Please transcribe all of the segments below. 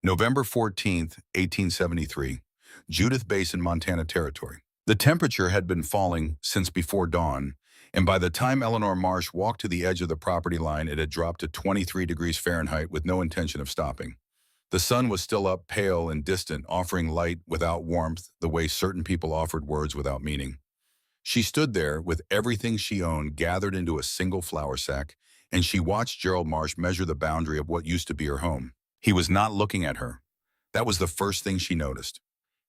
November 14th, 1873, Judith Basin, Montana Territory. The temperature had been falling since before dawn, and by the time Eleanor Marsh walked to the edge of the property line, it had dropped to 23 degrees Fahrenheit with no intention of stopping. The sun was still up, pale and distant, offering light without warmth, the way certain people offered words without meaning. She stood there with everything she owned gathered into a single flour sack, and she watched Gerald Marsh measure the boundary of what used to be her home. He was not looking at her. That was the first thing she noticed.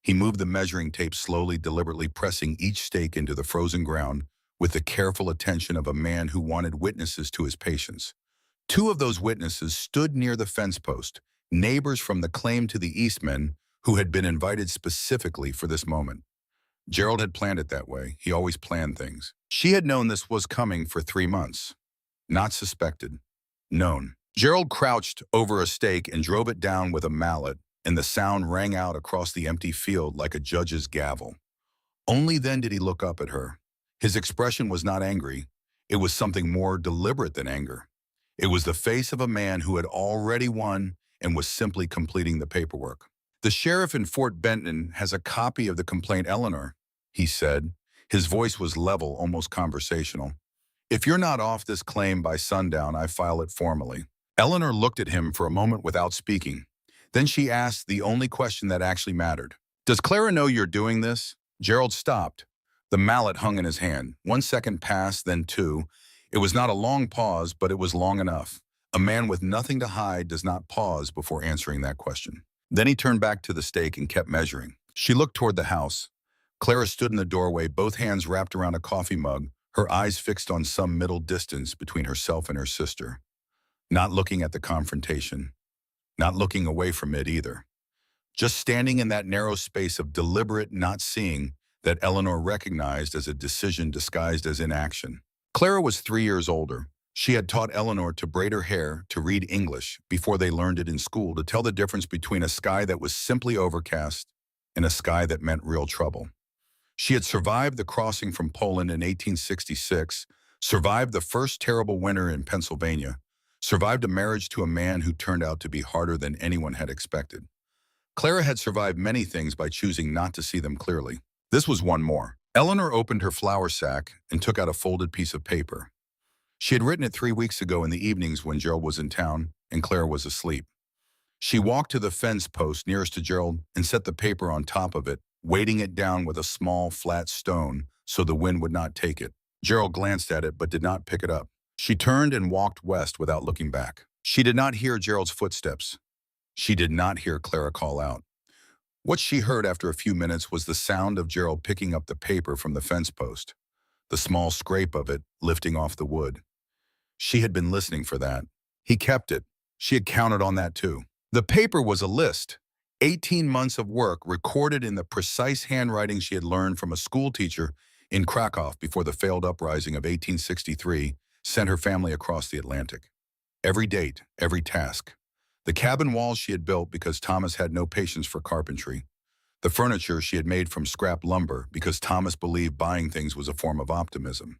He moved the measuring tape slowly, deliberately pressing each stake into the frozen ground with the careful attention of a man who wanted witnesses to his patience. Two of those witnesses stood near the fence post, neighbors from the claim to the Eastmen who had been invited specifically for this moment. Gerald had planned it that way. He always planned things. She had known this was coming for 3 months. Not suspected. Known. Gerald crouched over a stake and drove it down with a mallet, and the sound rang out across the empty field like a judge's gavel. Only then did he look up at her. His expression was not angry. It was something more deliberate than anger. It was the face of a man who had already won and was simply completing the paperwork. "The sheriff in Fort Benton has a copy of the complaint, Eleanor," he said. His voice was level, almost conversational. "If you're not off this claim by sundown, I file it formally." Eleanor looked at him for a moment without speaking. Then she asked the only question that actually mattered. "Does Clara know you're doing this?" Gerald stopped. The mallet hung in his hand. 1 second passed, then 2. It was not a long pause, but it was long enough. A man with nothing to hide does not pause before answering that question. Then he turned back to the stake and kept measuring. She looked toward the house. Clara stood in the doorway, both hands wrapped around a coffee mug, her eyes fixed on some middle distance between herself and her sister. Not looking at the confrontation. Not looking away from it either. Just standing in that narrow space of deliberate not seeing that Eleanor recognized as a decision disguised as inaction. Clara was 3 years older. She had taught Eleanor to braid her hair, to read English before they learned it in school, to tell the difference between a sky that was simply overcast and a sky that meant real trouble. She had survived the crossing from Poland in 1866, survived the first terrible winter in Pennsylvania, survived a marriage to a man who turned out to be harder than anyone had expected. Clara had survived many things by choosing not to see them clearly. This was one more. Eleanor opened her flour sack and took out a folded piece of paper. She had written it 3 weeks ago in the evenings when Gerald was in town and Clara was asleep. She walked to the fence post nearest to Gerald and set the paper on top of it, weighting it down with a small, flat stone so the wind would not take it. Gerald glanced at it but did not pick it up. She turned and walked west without looking back. She did not hear Gerald's footsteps. She did not hear Clara call out. What she heard after a few minutes was the sound of Gerald picking up the paper from the fence post, the small scrape of it lifting off the wood. She had been listening for that. He kept it. She had counted on that too. The paper was a list. 18 months of work recorded in the precise handwriting she had learned from a school teacher in Krakow before the failed uprising of 1863 sent her family across the Atlantic. Every date, every task. The cabin walls she had built because Thomas had no patience for carpentry. The furniture she had made from scrap lumber because Thomas believed buying things was a form of optimism.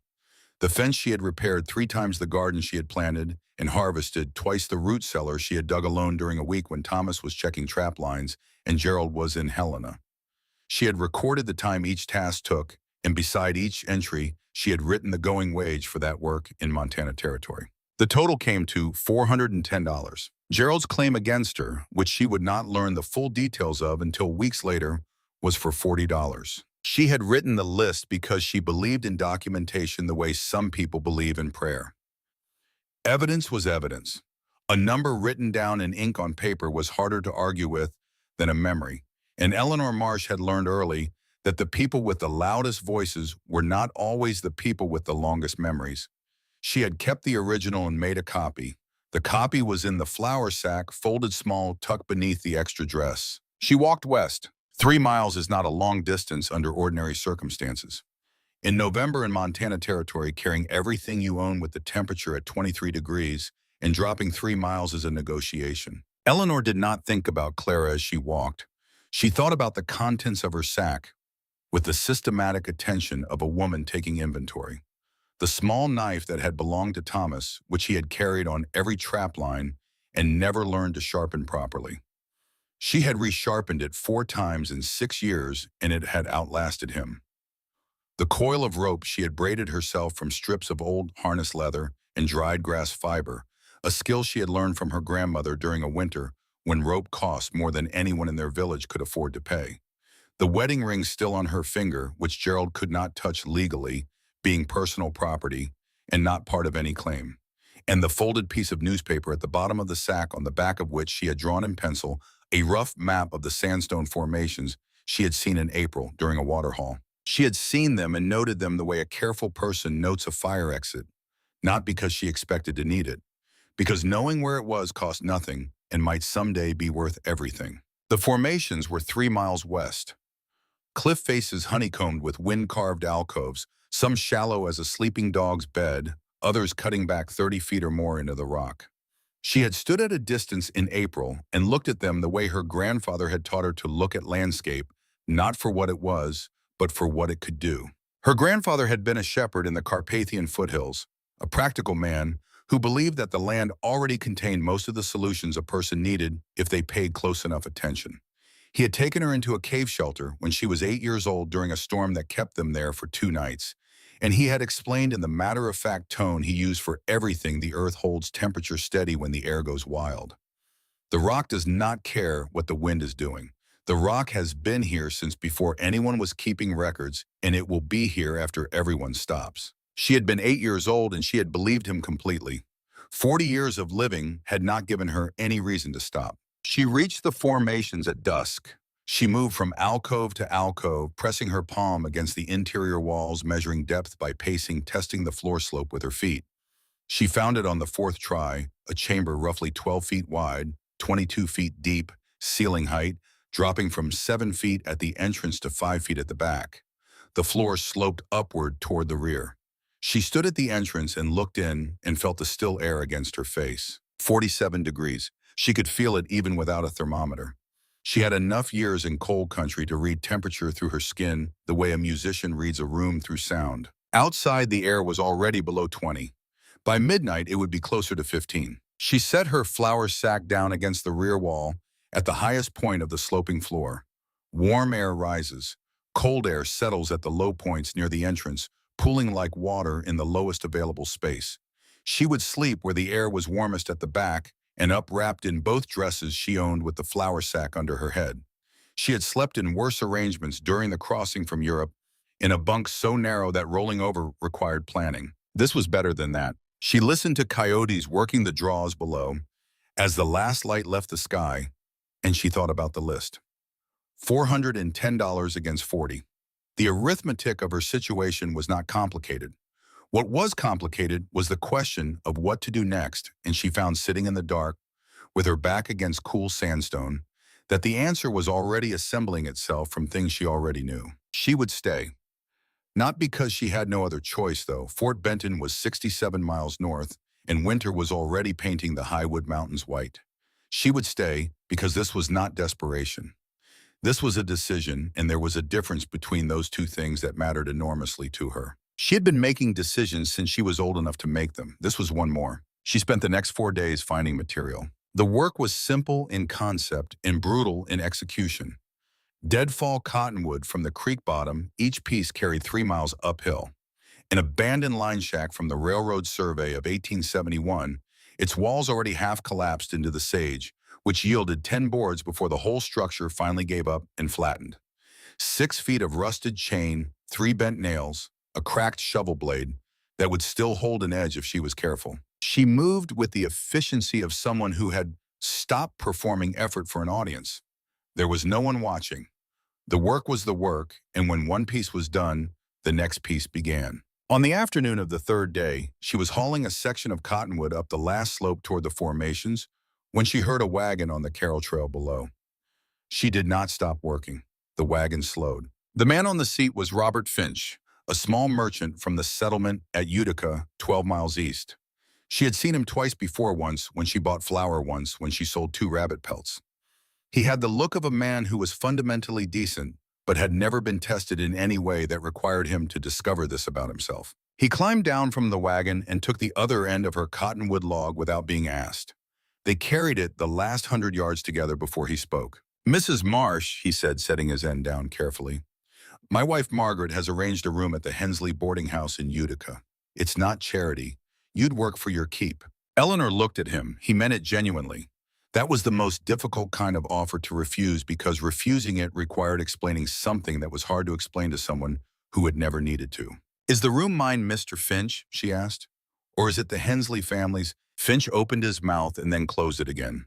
The fence she had repaired 3 times the garden she had planted and harvested, twice the root cellar she had dug alone during a week when Thomas was checking trap lines and Gerald was in Helena. She had recorded the time each task took, and beside each entry, she had written the going wage for that work in Montana Territory. The total came to $410. Gerald's claim against her, which she would not learn the full details of until weeks later, was for $40. She had written the list because she believed in documentation the way some people believe in prayer. Evidence was evidence. A number written down in ink on paper was harder to argue with than a memory, and Eleanor Marsh had learned early that the people with the loudest voices were not always the people with the longest memories. She had kept the original and made a copy. The copy was in the flour sack, folded small, tucked beneath the extra dress. She walked west. 3 miles is not a long distance under ordinary circumstances. In November in Montana Territory, carrying everything you own with the temperature at 23 degrees and dropping 3 miles is a negotiation. Eleanor did not think about Clara as she walked. She thought about the contents of her sack with the systematic attention of a woman taking inventory. The small knife that had belonged to Thomas, which he had carried on every trap line and never learned to sharpen properly. She had resharpened it 4 times in 6 years, and it had outlasted him. The coil of rope she had braided herself from strips of old harness leather and dried grass fiber, a skill she had learned from her grandmother during a winter when rope cost more than anyone in their village could afford to pay. The wedding ring still on her finger, which Gerald could not touch legally, being personal property and not part of any claim. And the folded piece of newspaper at the bottom of the sack, on the back of which she had drawn in pencil a rough map of the sandstone formations she had seen in April during a water haul. She had seen them and noted them the way a careful person notes a fire exit, not because she expected to need it, because knowing where it was cost nothing and might someday be worth everything. The formations were 3 miles west. Cliff faces honeycombed with wind-carved alcoves, some shallow as a sleeping dog's bed, others cutting back 30 feet or more into the rock. She had stood at a distance in April and looked at them the way her grandfather had taught her to look at landscape, not for what it was, but for what it could do. Her grandfather had been a shepherd in the Carpathian foothills, a practical man who believed that the land already contained most of the solutions a person needed if they paid close enough attention. He had taken her into a cave shelter when she was 8 years old during a storm that kept them there for 2 nights, and he had explained in the matter-of-fact tone he used for everything the earth holds temperature steady when the air goes wild. The rock does not care what the wind is doing. The rock has been here since before anyone was keeping records, and it will be here after everyone stops. She had been 8 years old, and she had believed him completely. 40 years of living had not given her any reason to stop. She reached the formations at dusk. She moved from alcove to alcove, pressing her palm against the interior walls, measuring depth by pacing, testing the floor slope with her feet. She found it on the 4th try, a chamber roughly 12 feet wide, 22 feet deep, ceiling height, dropping from 7 feet at the entrance to 5 feet at the back. The floor sloped upward toward the rear. She stood at the entrance and looked in and felt the still air against her face. 47 degrees. She could feel it even without a thermometer. She had enough years in cold country to read temperature through her skin the way a musician reads a room through sound. Outside, the air was already below 20. By midnight, it would be closer to 15. She set her flour sack down against the rear wall at the highest point of the sloping floor. Warm air rises. Cold air settles at the low points near the entrance, pooling like water in the lowest available space. She would sleep where the air was warmest at the back, and up wrapped in both dresses she owned with the flour sack under her head. She had slept in worse arrangements during the crossing from Europe, in a bunk so narrow that rolling over required planning. This was better than that. She listened to coyotes working the draws below as the last light left the sky, and she thought about the list. $410 against 40. The arithmetic of her situation was not complicated. What was complicated was the question of what to do next, and she found, sitting in the dark, with her back against cool sandstone, that the answer was already assembling itself from things she already knew. She would stay. Not because she had no other choice, though. Fort Benton was 67 miles north, and winter was already painting the Highwood Mountains white. She would stay because this was not desperation. This was a decision, and there was a difference between those two things that mattered enormously to her. She had been making decisions since she was old enough to make them. This was one more. She spent the next 4 days finding material. The work was simple in concept and brutal in execution. Deadfall cottonwood from the creek bottom, each piece carried 3 miles uphill. An abandoned line shack from the railroad survey of 1871, its walls already half collapsed into the sage, which yielded 10 boards before the whole structure finally gave up and flattened. 6 feet of rusted chain, 3 bent nails, a cracked shovel blade that would still hold an edge if she was careful. She moved with the efficiency of someone who had stopped performing effort for an audience. There was no one watching. The work was the work, and when one piece was done, the next piece began. On the afternoon of the 3rd day, she was hauling a section of cottonwood up the last slope toward the formations when she heard a wagon on the Carroll Trail below. She did not stop working. The wagon slowed. The man on the seat was Robert Finch, a small merchant from the settlement at Utica, 12 miles east. She had seen him twice before, once when she bought flour, once when she sold 2 rabbit pelts. He had the look of a man who was fundamentally decent, but had never been tested in any way that required him to discover this about himself. He climbed down from the wagon and took the other end of her cottonwood log without being asked. They carried it the last 100 yards together before he spoke. Mrs. Marsh, he said, setting his end down carefully. My wife Margaret has arranged a room at the Hensley boarding house in Utica. It's not charity. You'd work for your keep. Eleanor looked at him. He meant it genuinely. That was the most difficult kind of offer to refuse because refusing it required explaining something that was hard to explain to someone who had never needed to. Is the room mine, Mr. Finch? She asked. Or is it the Hensley family's? Finch opened his mouth and then closed it again.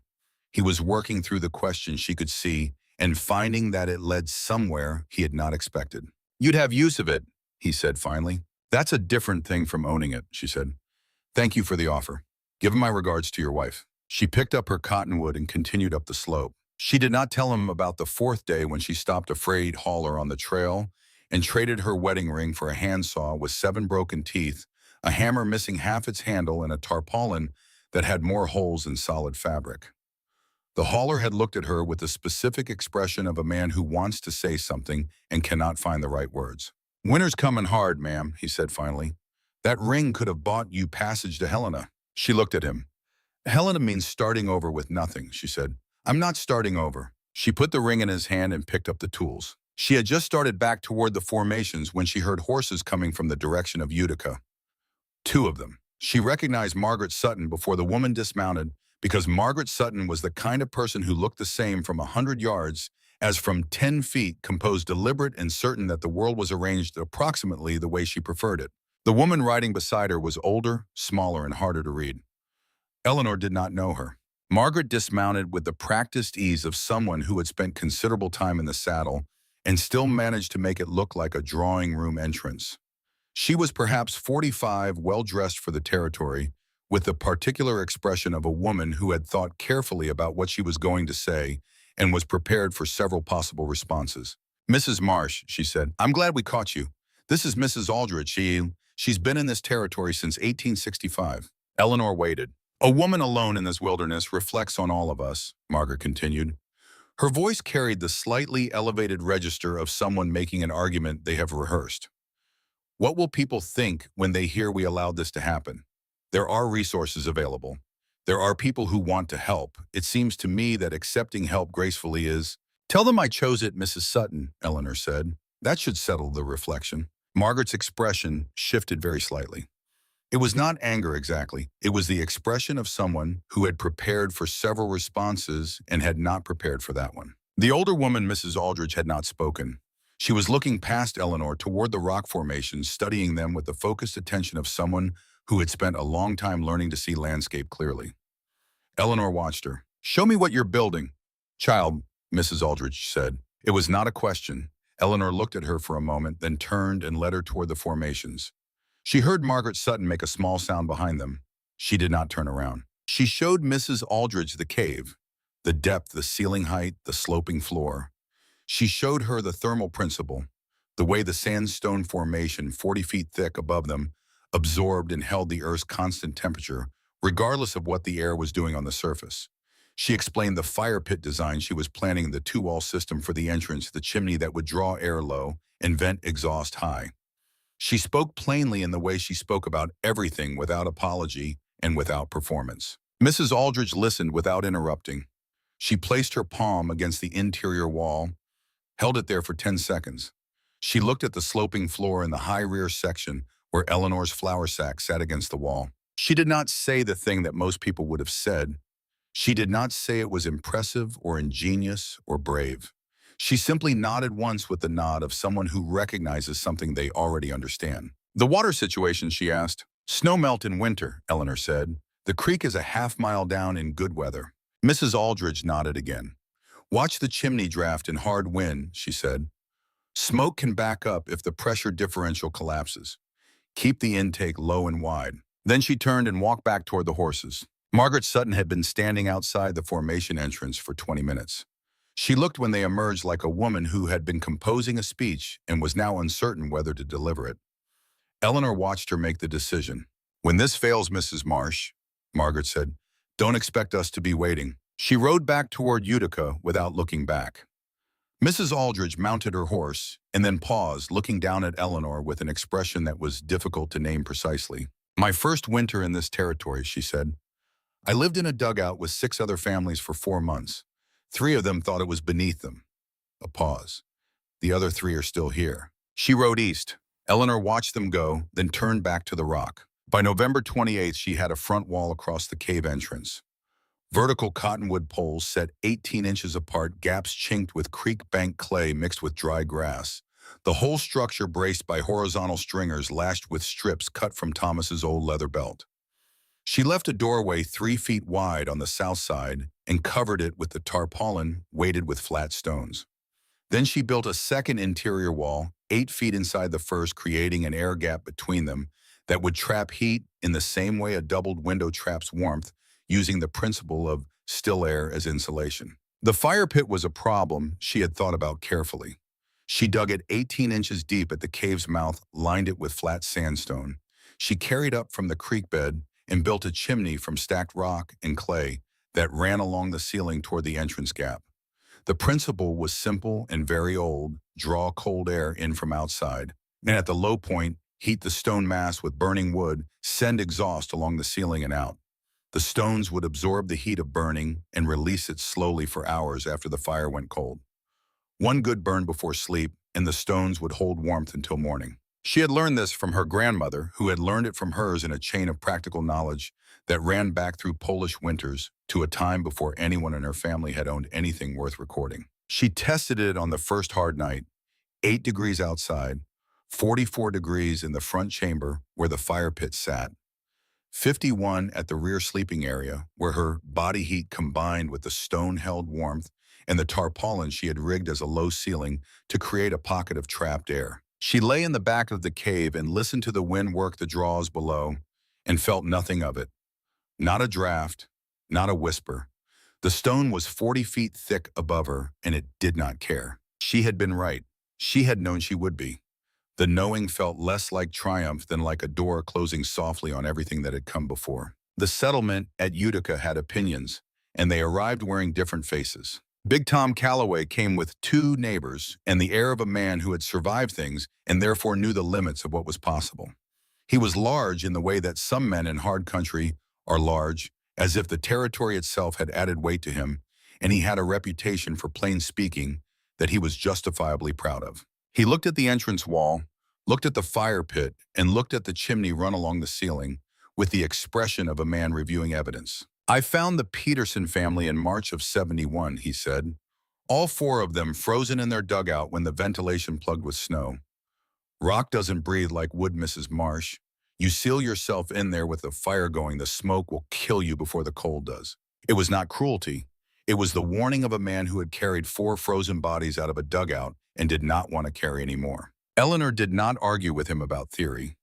He was working through the question she could see and finding that it led somewhere he had not expected. You'd have use of it, he said finally. That's a different thing from owning it, she said. Thank you for the offer. Give my regards to your wife. She picked up her cottonwood and continued up the slope. She did not tell him about the fourth day when she stopped a freight hauler on the trail and traded her wedding ring for a handsaw with 7 broken teeth, a hammer missing half its handle, and a tarpaulin that had more holes than solid fabric. The hauler had looked at her with the specific expression of a man who wants to say something and cannot find the right words. Winter's coming hard, ma'am, he said finally. That ring could have bought you passage to Helena. She looked at him. Helena means starting over with nothing, she said. I'm not starting over. She put the ring in his hand and picked up the tools. She had just started back toward the formations when she heard horses coming from the direction of Utica. 2 of them. She recognized Margaret Sutton before the woman dismounted because Margaret Sutton was the kind of person who looked the same from 100 yards as from 10 feet, composed, deliberate, and certain that the world was arranged approximately the way she preferred it. The woman riding beside her was older, smaller, and harder to read. Eleanor did not know her. Margaret dismounted with the practiced ease of someone who had spent considerable time in the saddle and still managed to make it look like a drawing room entrance. She was perhaps 45, well-dressed for the territory, with the particular expression of a woman who had thought carefully about what she was going to say and was prepared for several possible responses. Mrs. Marsh, she said, I'm glad we caught you. This is Mrs. Aldrich. She's been in this territory since 1865. Eleanor waited. A woman alone in this wilderness reflects on all of us, Margaret continued. Her voice carried the slightly elevated register of someone making an argument they have rehearsed. What will people think when they hear we allowed this to happen? There are resources available. There are people who want to help. It seems to me that accepting help gracefully is... Tell them I chose it, Mrs. Sutton, Eleanor said. That should settle the reflection. Margaret's expression shifted very slightly. It was not anger exactly. It was the expression of someone who had prepared for several responses and had not prepared for that one. The older woman, Mrs. Aldrich, had not spoken. She was looking past Eleanor toward the rock formations, studying them with the focused attention of someone who had spent a long time learning to see landscape clearly. Eleanor watched her. Show me what you're building. Child, Mrs. Aldrich said. It was not a question. Eleanor looked at her for a moment, then turned and led her toward the formations. She heard Margaret Sutton make a small sound behind them. She did not turn around. She showed Mrs. Aldrich the cave, the depth, the ceiling height, the sloping floor. She showed her the thermal principle, the way the sandstone formation, 40 feet thick above them, absorbed and held the Earth's constant temperature, regardless of what the air was doing on the surface. She explained the fire pit design she was planning, the 2-wall system for the entrance, the chimney that would draw air low and vent exhaust high. She spoke plainly in the way she spoke about everything, without apology and without performance. Mrs. Aldrich listened without interrupting. She placed her palm against the interior wall, held it there for 10 seconds. She looked at the sloping floor in the high rear section where Eleanor's flour sack sat against the wall. She did not say the thing that most people would have said. She did not say it was impressive or ingenious or brave. She simply nodded once with the nod of someone who recognizes something they already understand. The water situation, she asked. Snow melt in winter, Eleanor said. The creek is a half-mile down in good weather. Mrs. Aldrich nodded again. Watch the chimney draft in hard wind, she said. Smoke can back up if the pressure differential collapses. Keep the intake low and wide. Then she turned and walked back toward the horses. Margaret Sutton had been standing outside the formation entrance for 20 minutes. She looked when they emerged like a woman who had been composing a speech and was now uncertain whether to deliver it. Eleanor watched her make the decision. When this fails, Mrs. Marsh, Margaret said, don't expect us to be waiting. She rode back toward Utica without looking back. Mrs. Aldrich mounted her horse and then paused, looking down at Eleanor with an expression that was difficult to name precisely. My first winter in this territory, she said. I lived in a dugout with 6 other families for 4 months. 3 of them thought it was beneath them. A pause. The other 3 are still here. She rode east. Eleanor watched them go, then turned back to the rock. By November 28th, she had a front wall across the cave entrance. Vertical cottonwood poles set 18 inches apart, gaps chinked with creek bank clay mixed with dry grass. The whole structure braced by horizontal stringers lashed with strips cut from Thomas's old leather belt. She left a doorway 3 feet wide on the south side and covered it with the tarpaulin weighted with flat stones. Then she built a second interior wall, 8 feet inside the first, creating an air gap between them that would trap heat in the same way a doubled window traps warmth, using the principle of still air as insulation. The fire pit was a problem she had thought about carefully. She dug it 18 inches deep at the cave's mouth, lined it with flat sandstone. She carried up from the creek bed and built a chimney from stacked rock and clay that ran along the ceiling toward the entrance gap. The principle was simple and very old: draw cold air in from outside, and at the low point, heat the stone mass with burning wood, send exhaust along the ceiling and out. The stones would absorb the heat of burning and release it slowly for hours after the fire went cold. One good burn before sleep, and the stones would hold warmth until morning. She had learned this from her grandmother, who had learned it from hers in a chain of practical knowledge that ran back through Polish winters to a time before anyone in her family had owned anything worth recording. She tested it on the first hard night: 8 degrees outside, 44 degrees in the front chamber where the fire pit sat, 51 at the rear sleeping area where her body heat combined with the stone-held warmth and the tarpaulin she had rigged as a low ceiling to create a pocket of trapped air. She lay in the back of the cave and listened to the wind work the draws below and felt nothing of it. Not a draft, not a whisper. The stone was 40 feet thick above her, and it did not care. She had been right. She had known she would be. The knowing felt less like triumph than like a door closing softly on everything that had come before. The settlement at Utica had opinions, and they arrived wearing different faces. Big Tom Calloway came with 2 neighbors and the air of a man who had survived things and therefore knew the limits of what was possible. He was large in the way that some men in hard country are large, as if the territory itself had added weight to him, and he had a reputation for plain speaking that he was justifiably proud of. He looked at the entrance wall, looked at the fire pit, and looked at the chimney run along the ceiling with the expression of a man reviewing evidence. "I found the Peterson family in March of '71, he said. All 4 of them frozen in their dugout when the ventilation plugged with snow. Rock doesn't breathe like wood, Mrs. Marsh. You seal yourself in there with the fire going, the smoke will kill you before the cold does." It was not cruelty. It was the warning of a man who had carried 4 frozen bodies out of a dugout and did not want to carry any more. Eleanor did not argue with him about theory.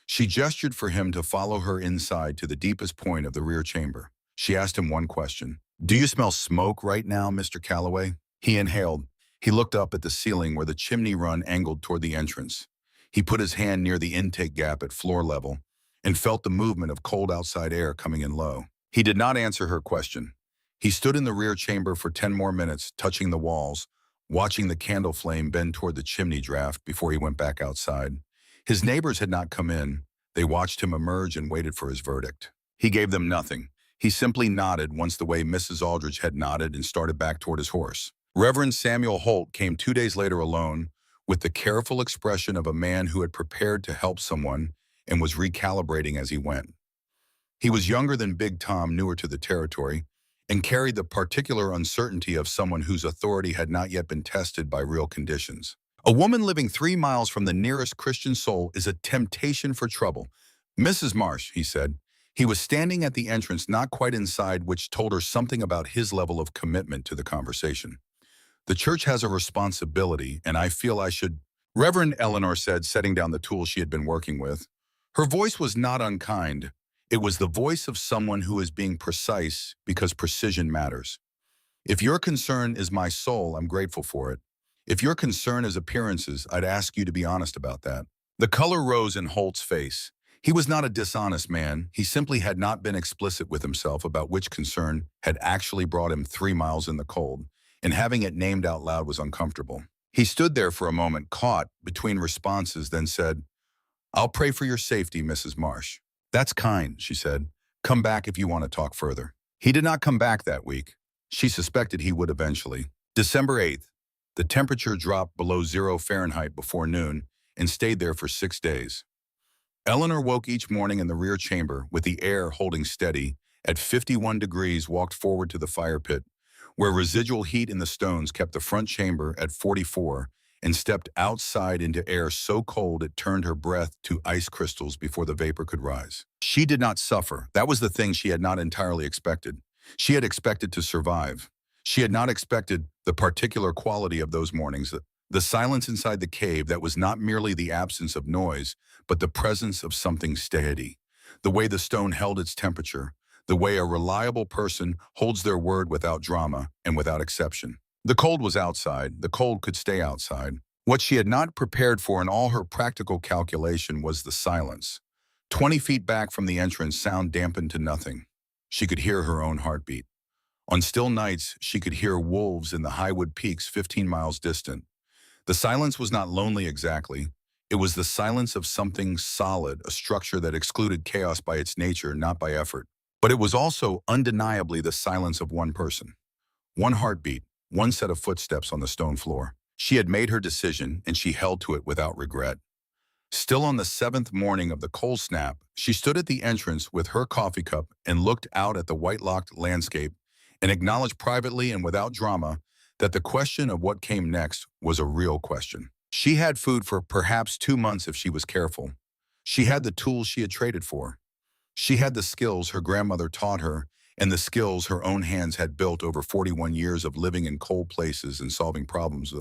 She gestured for him to follow her inside to the deepest point of the rear chamber. She asked him one question. "Do you smell smoke right now, Mr. Calloway?" He inhaled. He looked up at the ceiling where the chimney run angled toward the entrance. He put his hand near the intake gap at floor level and felt the movement of cold outside air coming in low. He did not answer her question. He stood in the rear chamber for 10 more minutes, touching the walls, watching the candle flame bend toward the chimney draft before he went back outside. His neighbors had not come in. They watched him emerge and waited for his verdict. He gave them nothing. He simply nodded once the way Mrs. Aldrich had nodded and started back toward his horse. Reverend Samuel Holt came 2 days later alone, with the careful expression of a man who had prepared to help someone and was recalibrating as he went. He was younger than Big Tom, newer to the territory, and carried the particular uncertainty of someone whose authority had not yet been tested by real conditions. "A woman living 3 miles from the nearest Christian soul is a temptation for trouble. Mrs. Marsh," he said. He was standing at the entrance, not quite inside, which told her something about his level of commitment to the conversation. "The church has a responsibility, and I feel I should—" "Reverend," Eleanor said, setting down the tool she had been working with. Her voice was not unkind. It was the voice of someone who is being precise because precision matters. "If your concern is my soul, I'm grateful for it. If your concern is appearances, I'd ask you to be honest about that." The color rose in Holt's face. He was not a dishonest man. He simply had not been explicit with himself about which concern had actually brought him 3 miles in the cold, and having it named out loud was uncomfortable. He stood there for a moment, caught between responses, then said, "I'll pray for your safety, Mrs. Marsh." "That's kind," she said. "Come back if you want to talk further." He did not come back that week. She suspected he would eventually. December 8th, the temperature dropped below 0 Fahrenheit before noon and stayed there for 6 days. Eleanor woke each morning in the rear chamber with the air holding steady. At 51 degrees, walked forward to the fire pit, where residual heat in the stones kept the front chamber at 44, and stepped outside into air so cold it turned her breath to ice crystals before the vapor could rise. She did not suffer. That was the thing she had not entirely expected. She had expected to survive. She had not expected the particular quality of those mornings, the silence inside the cave that was not merely the absence of noise, but the presence of something steady. The way the stone held its temperature, the way a reliable person holds their word without drama and without exception. The cold was outside. The cold could stay outside. What she had not prepared for in all her practical calculation was the silence. 20 feet back from the entrance, sound dampened to nothing. She could hear her own heartbeat. On still nights, she could hear wolves in the Highwood Peaks 15 miles distant. The silence was not lonely exactly. It was the silence of something solid, a structure that excluded chaos by its nature, not by effort. But it was also undeniably the silence of one person. One heartbeat, one set of footsteps on the stone floor. She had made her decision, and she held to it without regret. Still on the 7th morning of the cold snap, she stood at the entrance with her coffee cup and looked out at the white-locked landscape and acknowledged privately and without drama that the question of what came next was a real question. She had food for perhaps 2 months if she was careful. She had the tools she had traded for. She had the skills her grandmother taught her and the skills her own hands had built over 41 years of living in cold places and solving problems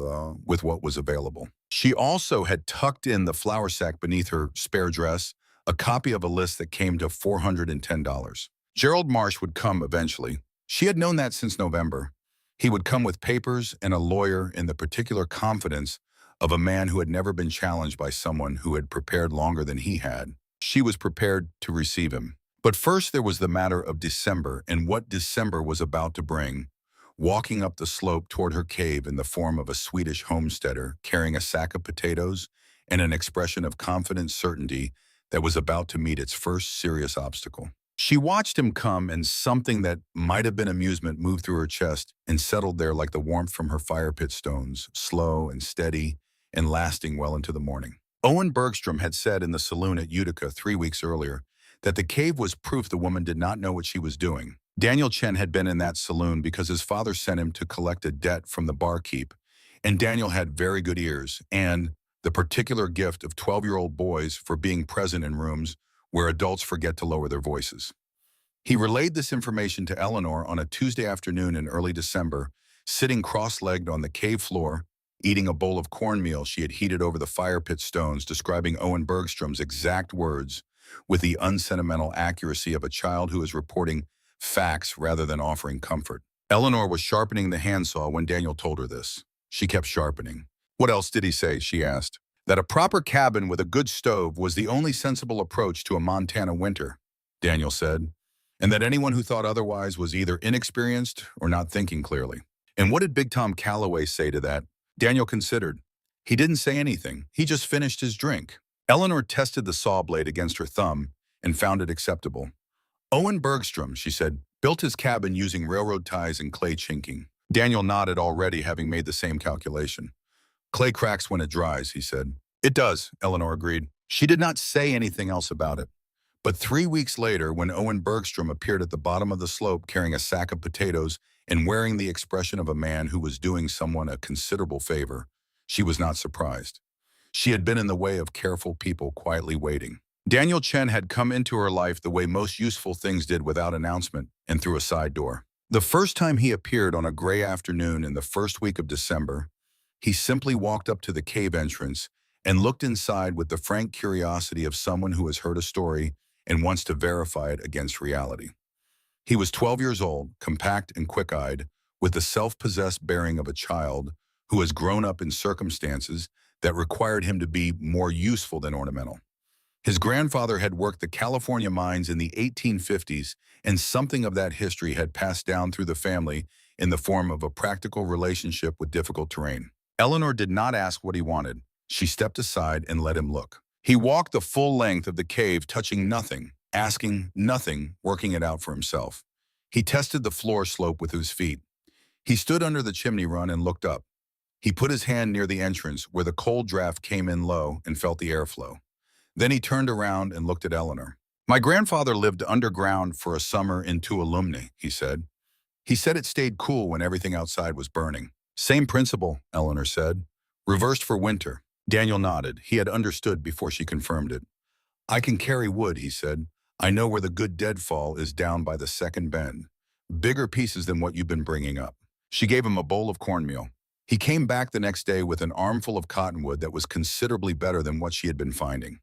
with what was available. She also had tucked in the flour sack beneath her spare dress, a copy of a list that came to $410. Gerald Marsh would come eventually. She had known that since November. He would come with papers and a lawyer in the particular confidence of a man who had never been challenged by someone who had prepared longer than he had. She was prepared to receive him. But first there was the matter of December and what December was about to bring. Walking up the slope toward her cave in the form of a Swedish homesteader, carrying a sack of potatoes and an expression of confident certainty that was about to meet its first serious obstacle. She watched him come, and something that might have been amusement moved through her chest and settled there like the warmth from her fire pit stones, slow and steady and lasting well into the morning. Owen Bergstrom had said in the saloon at Utica 3 weeks earlier that the cave was proof the woman did not know what she was doing. Daniel Chen had been in that saloon because his father sent him to collect a debt from the barkeep, and Daniel had very good ears and the particular gift of 12-year-old boys for being present in rooms where adults forget to lower their voices. He relayed this information to Eleanor on a Tuesday afternoon in early December, sitting cross-legged on the cave floor, eating a bowl of cornmeal she had heated over the fire pit stones, describing Owen Bergstrom's exact words with the unsentimental accuracy of a child who is reporting facts rather than offering comfort. Eleanor was sharpening the handsaw when Daniel told her this. She kept sharpening. "What else did he say?" she asked. "That a proper cabin with a good stove was the only sensible approach to a Montana winter," Daniel said, "and that anyone who thought otherwise was either inexperienced or not thinking clearly." "And what did Big Tom Calloway say to that?" Daniel considered. "He didn't say anything. He just finished his drink." Eleanor tested the saw blade against her thumb and found it acceptable. "Owen Bergstrom," she said, "built his cabin using railroad ties and clay chinking." Daniel nodded, already having made the same calculation. "Clay cracks when it dries," he said. "It does," Eleanor agreed. She did not say anything else about it. But 3 weeks later, when Owen Bergstrom appeared at the bottom of the slope carrying a sack of potatoes and wearing the expression of a man who was doing someone a considerable favor, she was not surprised. She had been in the way of careful people quietly waiting. Daniel Chen had come into her life the way most useful things did, without announcement and through a side door. The first time he appeared on a gray afternoon in the first week of December, he simply walked up to the cave entrance and looked inside with the frank curiosity of someone who has heard a story and wants to verify it against reality. He was 12 years old, compact and quick-eyed, with the self-possessed bearing of a child who has grown up in circumstances that required him to be more useful than ornamental. His grandfather had worked the California mines in the 1850s, and something of that history had passed down through the family in the form of a practical relationship with difficult terrain. Eleanor did not ask what he wanted. She stepped aside and let him look. He walked the full length of the cave, touching nothing, asking nothing, working it out for himself. He tested the floor slope with his feet. He stood under the chimney run and looked up. He put his hand near the entrance where the cold draft came in low and felt the airflow. Then he turned around and looked at Eleanor. My grandfather lived underground for a summer in Tuolumne, he said. He said it stayed cool when everything outside was burning. Same principle, Eleanor said. Reversed for winter. Daniel nodded. He had understood before she confirmed it. I can carry wood, he said. I know where the good deadfall is down by the second bend. Bigger pieces than what you've been bringing up. She gave him a bowl of cornmeal. He came back the next day with an armful of cottonwood that was considerably better than what she had been finding.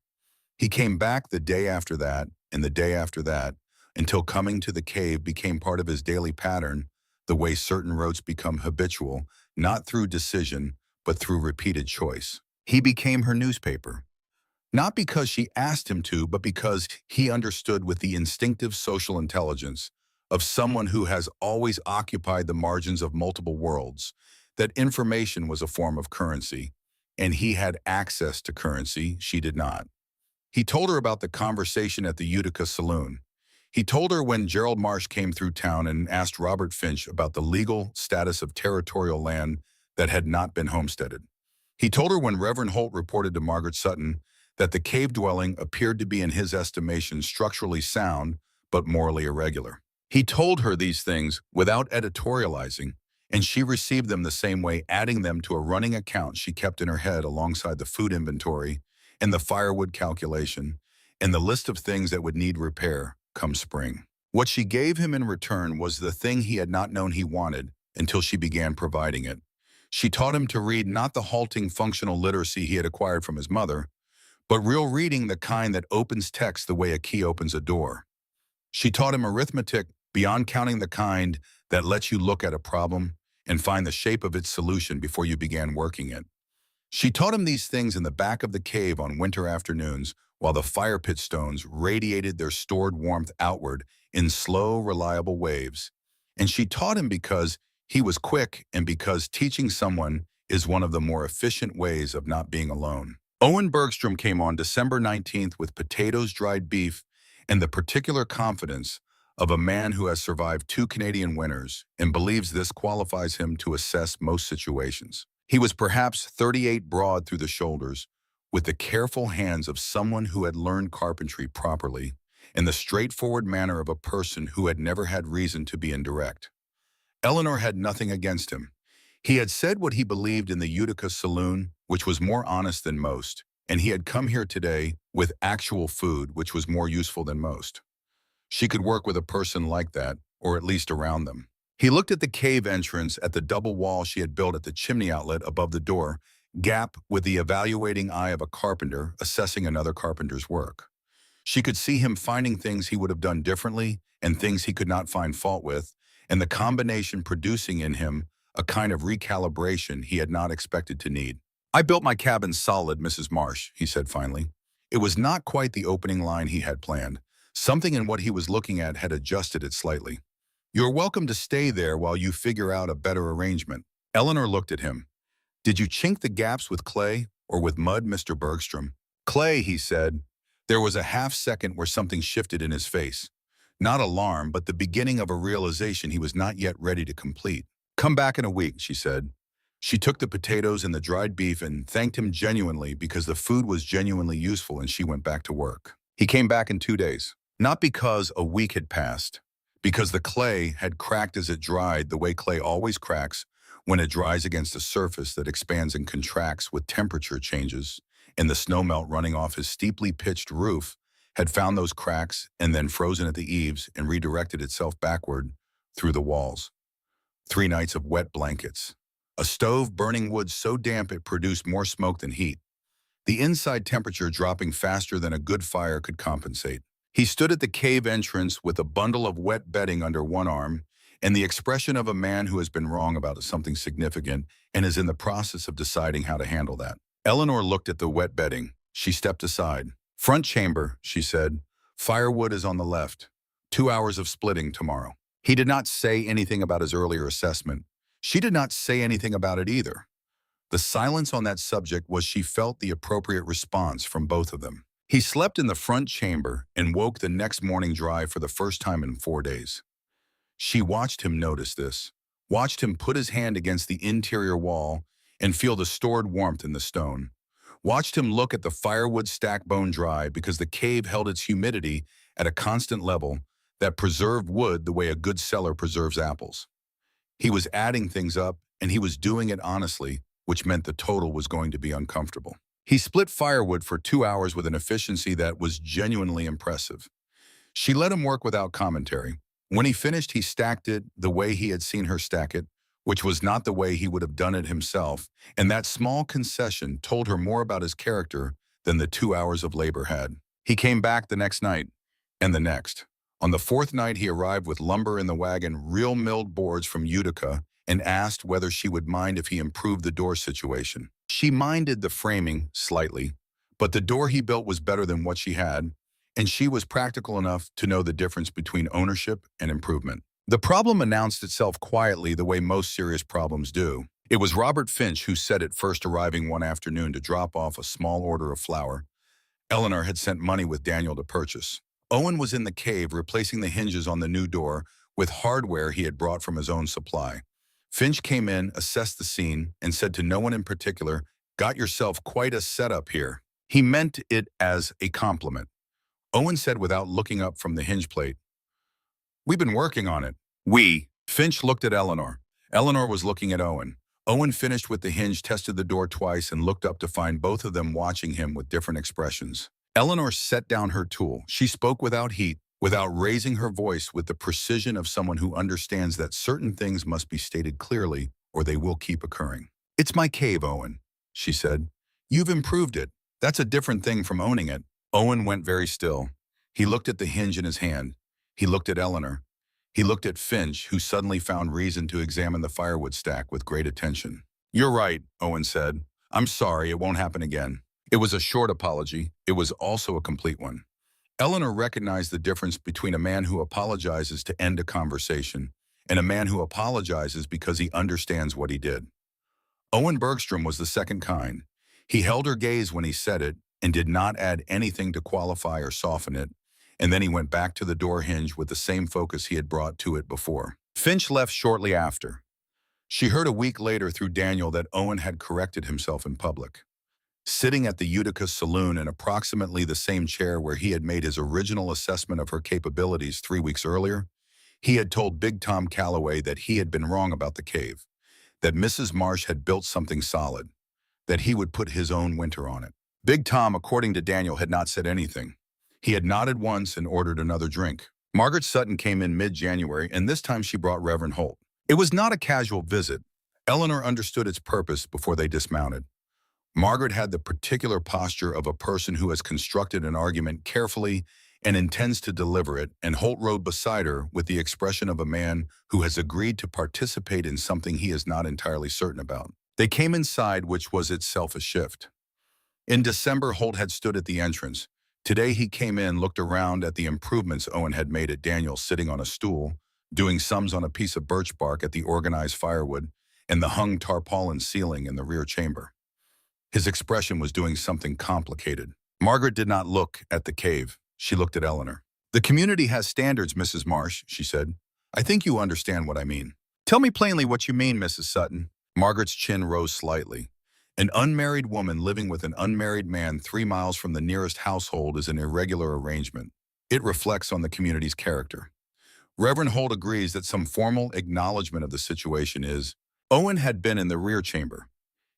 He came back the day after that, and the day after that, until coming to the cave became part of his daily pattern, the way certain routes become habitual, not through decision, but through repeated choice. He became her newspaper. Not because she asked him to, but because he understood with the instinctive social intelligence of someone who has always occupied the margins of multiple worlds, that information was a form of currency, and he had access to currency she did not. He told her about the conversation at the Utica Saloon. He told her when Gerald Marsh came through town and asked Robert Finch about the legal status of territorial land that had not been homesteaded. He told her when Reverend Holt reported to Margaret Sutton that the cave dwelling appeared to be in his estimation structurally sound but morally irregular. He told her these things without editorializing, and she received them the same way, adding them to a running account she kept in her head alongside the food inventory and the firewood calculation and the list of things that would need repair come spring. What she gave him in return was the thing he had not known he wanted until she began providing it. She taught him to read not the halting functional literacy he had acquired from his mother, but real reading, the kind that opens text the way a key opens a door. She taught him arithmetic beyond counting, the kind that lets you look at a problem and find the shape of its solution before you began working it. She taught him these things in the back of the cave on winter afternoons while the fire pit stones radiated their stored warmth outward in slow, reliable waves. And she taught him because he was quick and because teaching someone is one of the more efficient ways of not being alone. Owen Bergstrom came on December 19th with potatoes, dried beef, and the particular confidence of a man who has survived 2 Canadian winters and believes this qualifies him to assess most situations. He was perhaps 38 broad through the shoulders, with the careful hands of someone who had learned carpentry properly and the straightforward manner of a person who had never had reason to be indirect. Eleanor had nothing against him. He had said what he believed in the Utica Saloon, which was more honest than most, and he had come here today with actual food, which was more useful than most. She could work with a person like that, or at least around them. He looked at the cave entrance, at the double wall she had built at the chimney outlet above the door, gap with the evaluating eye of a carpenter assessing another carpenter's work. She could see him finding things he would have done differently and things he could not find fault with, and the combination producing in him a kind of recalibration he had not expected to need. I built my cabin solid, Mrs. Marsh, he said finally. It was not quite the opening line he had planned. Something in what he was looking at had adjusted it slightly. You're welcome to stay there while you figure out a better arrangement. Eleanor looked at him. Did you chink the gaps with clay or with mud, Mr. Bergstrom? Clay, he said. There was a half second where something shifted in his face. Not alarm, but the beginning of a realization he was not yet ready to complete. Come back in a week, she said. She took the potatoes and the dried beef and thanked him genuinely because the food was genuinely useful, and she went back to work. He came back in 2 days. Not because a week had passed, because the clay had cracked as it dried the way clay always cracks when it dries against a surface that expands and contracts with temperature changes, and the snowmelt running off his steeply pitched roof had found those cracks and then frozen at the eaves and redirected itself backward through the walls. 3 nights of wet blankets. A stove burning wood so damp it produced more smoke than heat. The inside temperature dropping faster than a good fire could compensate. He stood at the cave entrance with a bundle of wet bedding under one arm and the expression of a man who has been wrong about something significant and is in the process of deciding how to handle that. Eleanor looked at the wet bedding. She stepped aside. Front chamber, she said. Firewood is on the left. 2 hours of splitting tomorrow. He did not say anything about his earlier assessment. She did not say anything about it either. The silence on that subject was, she felt, the appropriate response from both of them. He slept in the front chamber and woke the next morning dry for the first time in 4 days. She watched him notice this, watched him put his hand against the interior wall and feel the stored warmth in the stone, watched him look at the firewood stack bone dry because the cave held its humidity at a constant level that preserved wood the way a good cellar preserves apples. He was adding things up, and he was doing it honestly, which meant the total was going to be uncomfortable. He split firewood for 2 hours with an efficiency that was genuinely impressive. She let him work without commentary. When he finished, he stacked it the way he had seen her stack it, which was not the way he would have done it himself, and that small concession told her more about his character than the 2 hours of labor had. He came back the next night, and the next. On the fourth night, he arrived with lumber in the wagon, real milled boards from Utica, and asked whether she would mind if he improved the door situation. She minded the framing slightly, but the door he built was better than what she had, and she was practical enough to know the difference between ownership and improvement. The problem announced itself quietly the way most serious problems do. It was Robert Finch who said it, first arriving one afternoon to drop off a small order of flour Eleanor had sent money with Daniel to purchase. Owen was in the cave replacing the hinges on the new door with hardware he had brought from his own supply. Finch came in, assessed the scene, and said to no one in particular, "Got yourself quite a setup here." He meant it as a compliment. Owen said without looking up from the hinge plate, "We've been working on it." "We." Finch looked at Eleanor. Eleanor was looking at Owen. Owen finished with the hinge, tested the door twice, and looked up to find both of them watching him with different expressions. Eleanor set down her tool. She spoke without heat, without raising her voice, with the precision of someone who understands that certain things must be stated clearly or they will keep occurring. "It's my cave, Owen," she said. "You've improved it. That's a different thing from owning it." Owen went very still. He looked at the hinge in his hand. He looked at Eleanor. He looked at Finch, who suddenly found reason to examine the firewood stack with great attention. "You're right," Owen said. "I'm sorry, it won't happen again." It was a short apology. It was also a complete one. Eleanor recognized the difference between a man who apologizes to end a conversation and a man who apologizes because he understands what he did. Owen Bergstrom was the second kind. He held her gaze when he said it and did not add anything to qualify or soften it, and then he went back to the door hinge with the same focus he had brought to it before. Finch left shortly after. She heard a week later through Daniel that Owen had corrected himself in public. Sitting at the Utica saloon in approximately the same chair where he had made his original assessment of her capabilities 3 weeks earlier, he had told Big Tom Calloway that he had been wrong about the cave, that Mrs. Marsh had built something solid, that he would put his own winter on it. Big Tom, according to Daniel, had not said anything. He had nodded once and ordered another drink. Margaret Sutton came in mid-January, and this time she brought Reverend Holt. It was not a casual visit. Eleanor understood its purpose before they dismounted. Margaret had the particular posture of a person who has constructed an argument carefully and intends to deliver it, and Holt rode beside her with the expression of a man who has agreed to participate in something he is not entirely certain about. They came inside, which was itself a shift. In December, Holt had stood at the entrance. Today he came in, looked around at the improvements Owen had made at Daniel sitting on a stool, doing sums on a piece of birch bark at the organized firewood, and the hung tarpaulin ceiling in the rear chamber. His expression was doing something complicated. Margaret did not look at the cave. She looked at Eleanor. "The community has standards, Mrs. Marsh," she said. "I think you understand what I mean." "Tell me plainly what you mean, Mrs. Sutton." Margaret's chin rose slightly. "An unmarried woman living with an unmarried man 3 miles from the nearest household is an irregular arrangement. It reflects on the community's character. Reverend Holt agrees that some formal acknowledgement of the situation is." Owen had been in the rear chamber.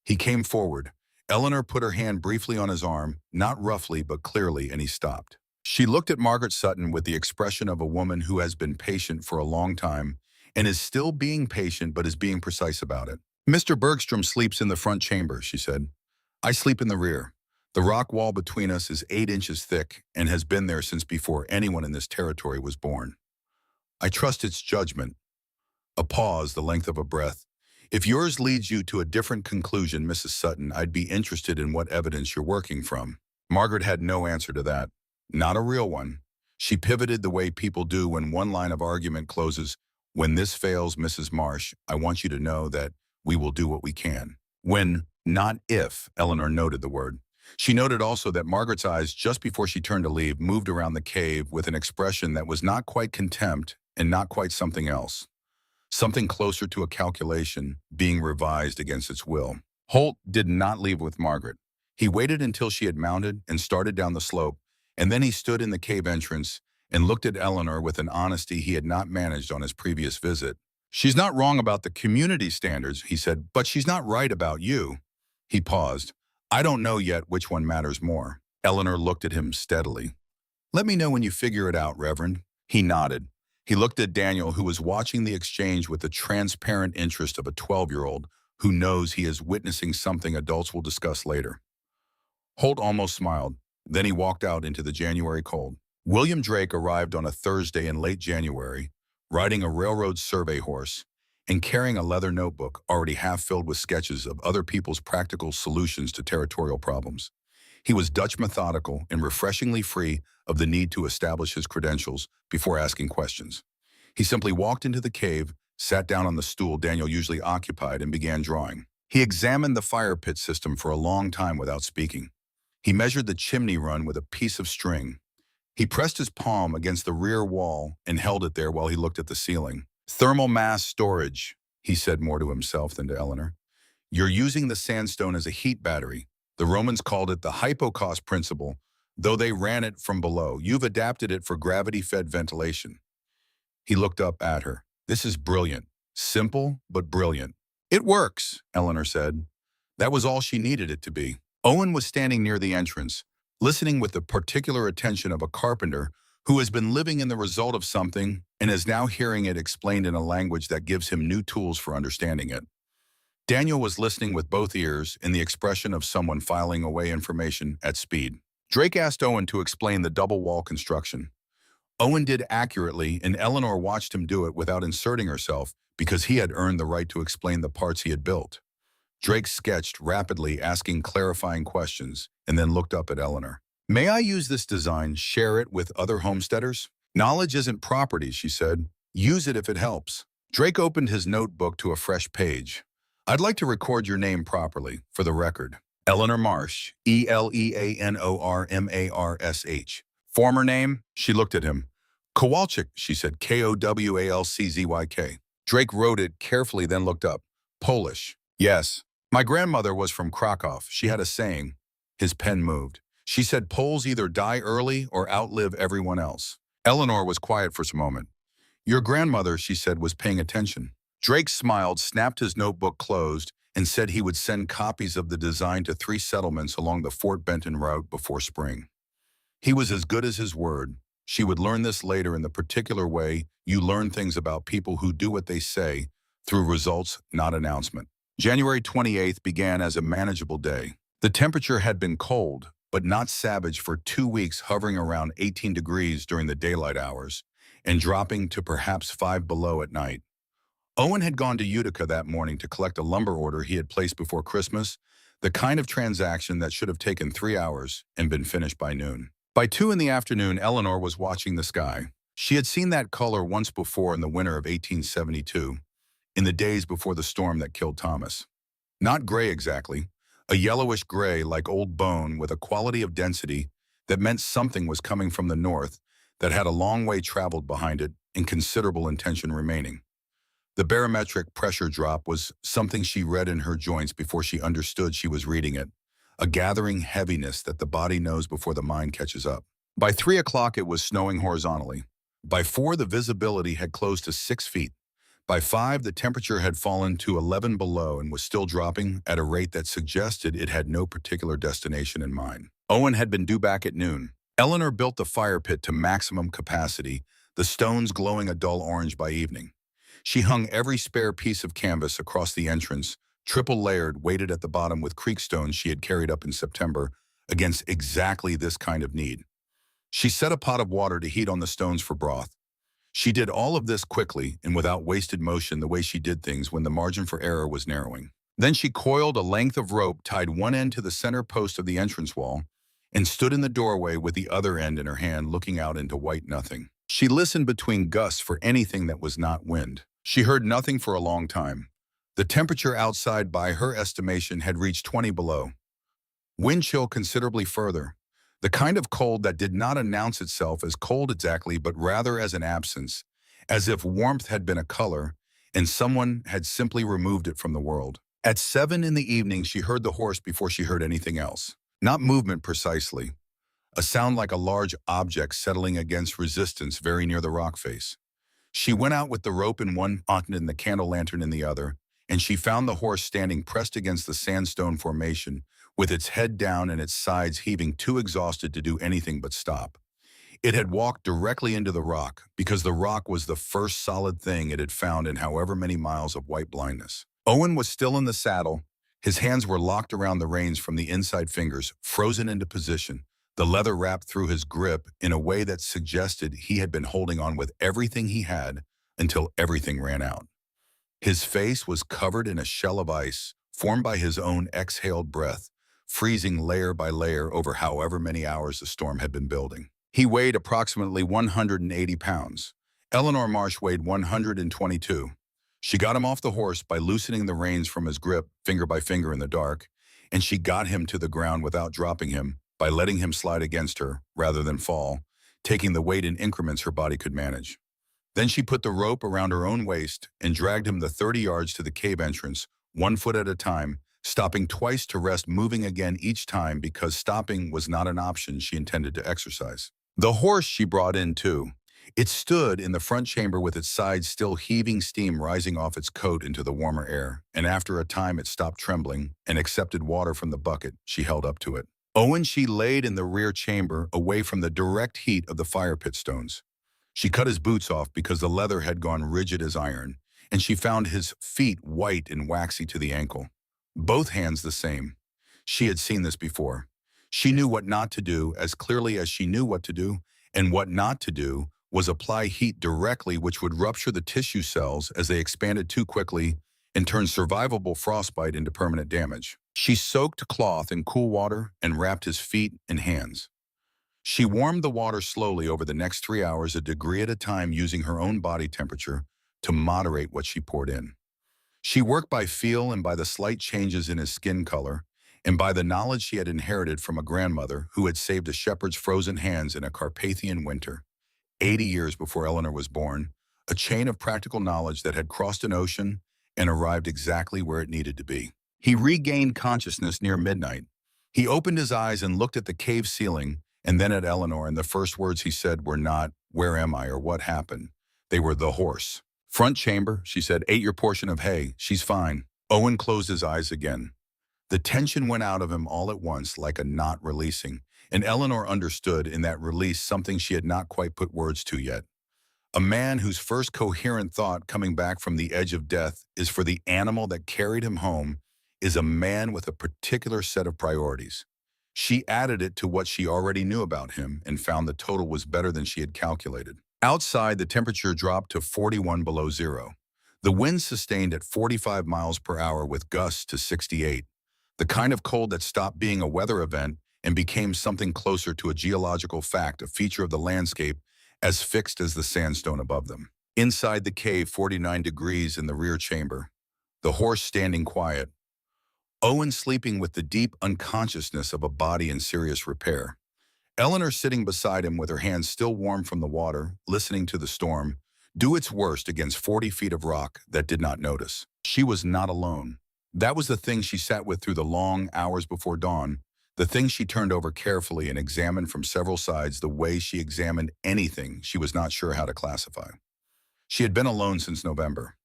He came forward. Eleanor put her hand briefly on his arm, not roughly but clearly, and he stopped. She looked at Margaret Sutton with the expression of a woman who has been patient for a long time and is still being patient but is being precise about it. "Mr. Bergstrom sleeps in the front chamber," she said. "I sleep in the rear. The rock wall between us is 8 inches thick and has been there since before anyone in this territory was born. I trust its judgment." A pause, the length of a breath. "If yours leads you to a different conclusion, Mrs. Sutton, I'd be interested in what evidence you're working from." Margaret had no answer to that. Not a real one. She pivoted the way people do when one line of argument closes. "When this fails, Mrs. Marsh, I want you to know that we will do what we can." When, not if, Eleanor noted the word. She noted also that Margaret's eyes, just before she turned to leave, moved around the cave with an expression that was not quite contempt and not quite something else. something closer to a calculation being revised against its will. Holt did not leave with Margaret. He waited until she had mounted and started down the slope, and then he stood in the cave entrance and looked at Eleanor with an honesty he had not managed on his previous visit. "She's not wrong about the community standards," he said, "but she's not right about you." He paused. "I don't know yet which one matters more." Eleanor looked at him steadily. "Let me know when you figure it out, Reverend." He nodded. He looked at Daniel, who was watching the exchange with the transparent interest of a 12-year-old who knows he is witnessing something adults will discuss later. Holt almost smiled. Then he walked out into the January cold. William Drake arrived on a Thursday in late January, riding a railroad survey horse and carrying a leather notebook already half filled with sketches of other people's practical solutions to territorial problems. He was Dutch methodical and refreshingly free of the need to establish his credentials before asking questions. He simply walked into the cave, sat down on the stool Daniel usually occupied, and began drawing. He examined the fire pit system for a long time without speaking. He measured the chimney run with a piece of string. He pressed his palm against the rear wall and held it there while he looked at the ceiling. "Thermal mass storage," he said more to himself than to Eleanor. "You're using the sandstone as a heat battery. The Romans called it the hypocaust principle, though they ran it from below. You've adapted it for gravity-fed ventilation." He looked up at her. "This is brilliant. Simple, but brilliant." "It works," Eleanor said. That was all she needed it to be. Owen was standing near the entrance, listening with the particular attention of a carpenter who has been living in the result of something and is now hearing it explained in a language that gives him new tools for understanding it. Daniel was listening with both ears in the expression of someone filing away information at speed. Drake asked Owen to explain the double wall construction. Owen did accurately, and Eleanor watched him do it without inserting herself because he had earned the right to explain the parts he had built. Drake sketched rapidly, asking clarifying questions, and then looked up at Eleanor. "May I use this design, share it with other homesteaders?" "Knowledge isn't property," she said. "Use it if it helps." Drake opened his notebook to a fresh page. "I'd like to record your name properly, for the record. Eleanor Marsh, Eleanormarsh. Former name?" She looked at him. "Kowalczyk," she said, Kowalczyk. Drake wrote it carefully, then looked up. "Polish." "Yes. My grandmother was from Krakow. She had a saying." His pen moved. "She said Poles either die early or outlive everyone else." Eleanor was quiet for a moment. "Your grandmother," she said, "was paying attention." Drake smiled, snapped his notebook closed, and said he would send copies of the design to 3 settlements along the Fort Benton route before spring. He was as good as his word. She would learn this later in the particular way you learn things about people who do what they say, through results, not announcement. January 28th began as a manageable day. The temperature had been cold, but not savage for 2 weeks, hovering around 18 degrees during the daylight hours and dropping to perhaps 5 below at night. Owen had gone to Utica that morning to collect a lumber order he had placed before Christmas, the kind of transaction that should have taken 3 hours and been finished by noon. By 2 in the afternoon, Eleanor was watching the sky. She had seen that color once before in the winter of 1872, in the days before the storm that killed Thomas. Not gray exactly, a yellowish gray like old bone with a quality of density that meant something was coming from the north that had a long way traveled behind it and considerable intention remaining. The barometric pressure drop was something she read in her joints before she understood she was reading it, a gathering heaviness that the body knows before the mind catches up. By 3 o'clock, it was snowing horizontally. By 4, the visibility had closed to 6 feet. By 5, the temperature had fallen to 11 below and was still dropping at a rate that suggested it had no particular destination in mind. Owen had been due back at noon. Eleanor built the fire pit to maximum capacity, the stones glowing a dull orange by evening. She hung every spare piece of canvas across the entrance, triple-layered, weighted at the bottom with creek stones she had carried up in September, against exactly this kind of need. She set a pot of water to heat on the stones for broth. She did all of this quickly and without wasted motion, the way she did things when the margin for error was narrowing. Then she coiled a length of rope, tied one end to the center post of the entrance wall, and stood in the doorway with the other end in her hand, looking out into white nothing. She listened between gusts for anything that was not wind. She heard nothing for a long time. The temperature outside, by her estimation, had reached 20 below. Wind chill considerably further. The kind of cold that did not announce itself as cold exactly, but rather as an absence, as if warmth had been a color, and someone had simply removed it from the world. At 7 in the evening, she heard the horse before she heard anything else. Not movement precisely, a sound like a large object settling against resistance very near the rock face. She went out with the rope in one hand and the candle lantern in the other, and she found the horse standing pressed against the sandstone formation, with its head down and its sides heaving, too exhausted to do anything but stop. It had walked directly into the rock, because the rock was the first solid thing it had found in however many miles of white blindness. Owen was still in the saddle. His hands were locked around the reins from the inside fingers, frozen into position, the leather wrapped through his grip in a way that suggested he had been holding on with everything he had until everything ran out. His face was covered in a shell of ice, formed by his own exhaled breath, freezing layer by layer over however many hours the storm had been building. He weighed approximately 180 pounds. Eleanor Marsh weighed 122. She got him off the horse by loosening the reins from his grip, finger by finger in the dark, and she got him to the ground without dropping him, by letting him slide against her, rather than fall, taking the weight in increments her body could manage. Then she put the rope around her own waist and dragged him the 30 yards to the cave entrance, 1 foot at a time, stopping twice to rest, moving again each time because stopping was not an option she intended to exercise. The horse she brought in, too. It stood in the front chamber with its sides still heaving, steam rising off its coat into the warmer air, and after a time it stopped trembling and accepted water from the bucket she held up to it. Owen she laid in the rear chamber, away from the direct heat of the fire pit stones. She cut his boots off because the leather had gone rigid as iron, and she found his feet white and waxy to the ankle. Both hands the same. She had seen this before. She knew what not to do as clearly as she knew what to do, and what not to do was apply heat directly, which would rupture the tissue cells as they expanded too quickly and turn survivable frostbite into permanent damage. She soaked cloth in cool water and wrapped his feet and hands. She warmed the water slowly over the next 3 hours, a degree at a time, using her own body temperature to moderate what she poured in. She worked by feel and by the slight changes in his skin color, and by the knowledge she had inherited from a grandmother who had saved a shepherd's frozen hands in a Carpathian winter, 80 years before Eleanor was born, a chain of practical knowledge that had crossed an ocean and arrived exactly where it needed to be. He regained consciousness near midnight. He opened his eyes and looked at the cave ceiling, and then at Eleanor, and the first words he said were not, "Where am I?" or "What happened?" They were, "The horse." "Front chamber," she said, "ate your portion of hay. She's fine." Owen closed his eyes again. The tension went out of him all at once, like a knot releasing, and Eleanor understood in that release something she had not quite put words to yet. A man whose first coherent thought coming back from the edge of death is for the animal that carried him home is a man with a particular set of priorities. She added it to what she already knew about him and found the total was better than she had calculated. Outside, the temperature dropped to 41 below zero. The wind sustained at 45 miles per hour with gusts to 68. The kind of cold that stopped being a weather event and became something closer to a geological fact, a feature of the landscape as fixed as the sandstone above them. Inside the cave, 49 degrees in the rear chamber. The horse standing quiet. Owen sleeping with the deep unconsciousness of a body in serious repair. Eleanor sitting beside him with her hands still warm from the water, listening to the storm do its worst against 40 feet of rock that did not notice. She was not alone. That was the thing she sat with through the long hours before dawn, the thing she turned over carefully and examined from several sides the way she examined anything she was not sure how to classify. She had been alone since November.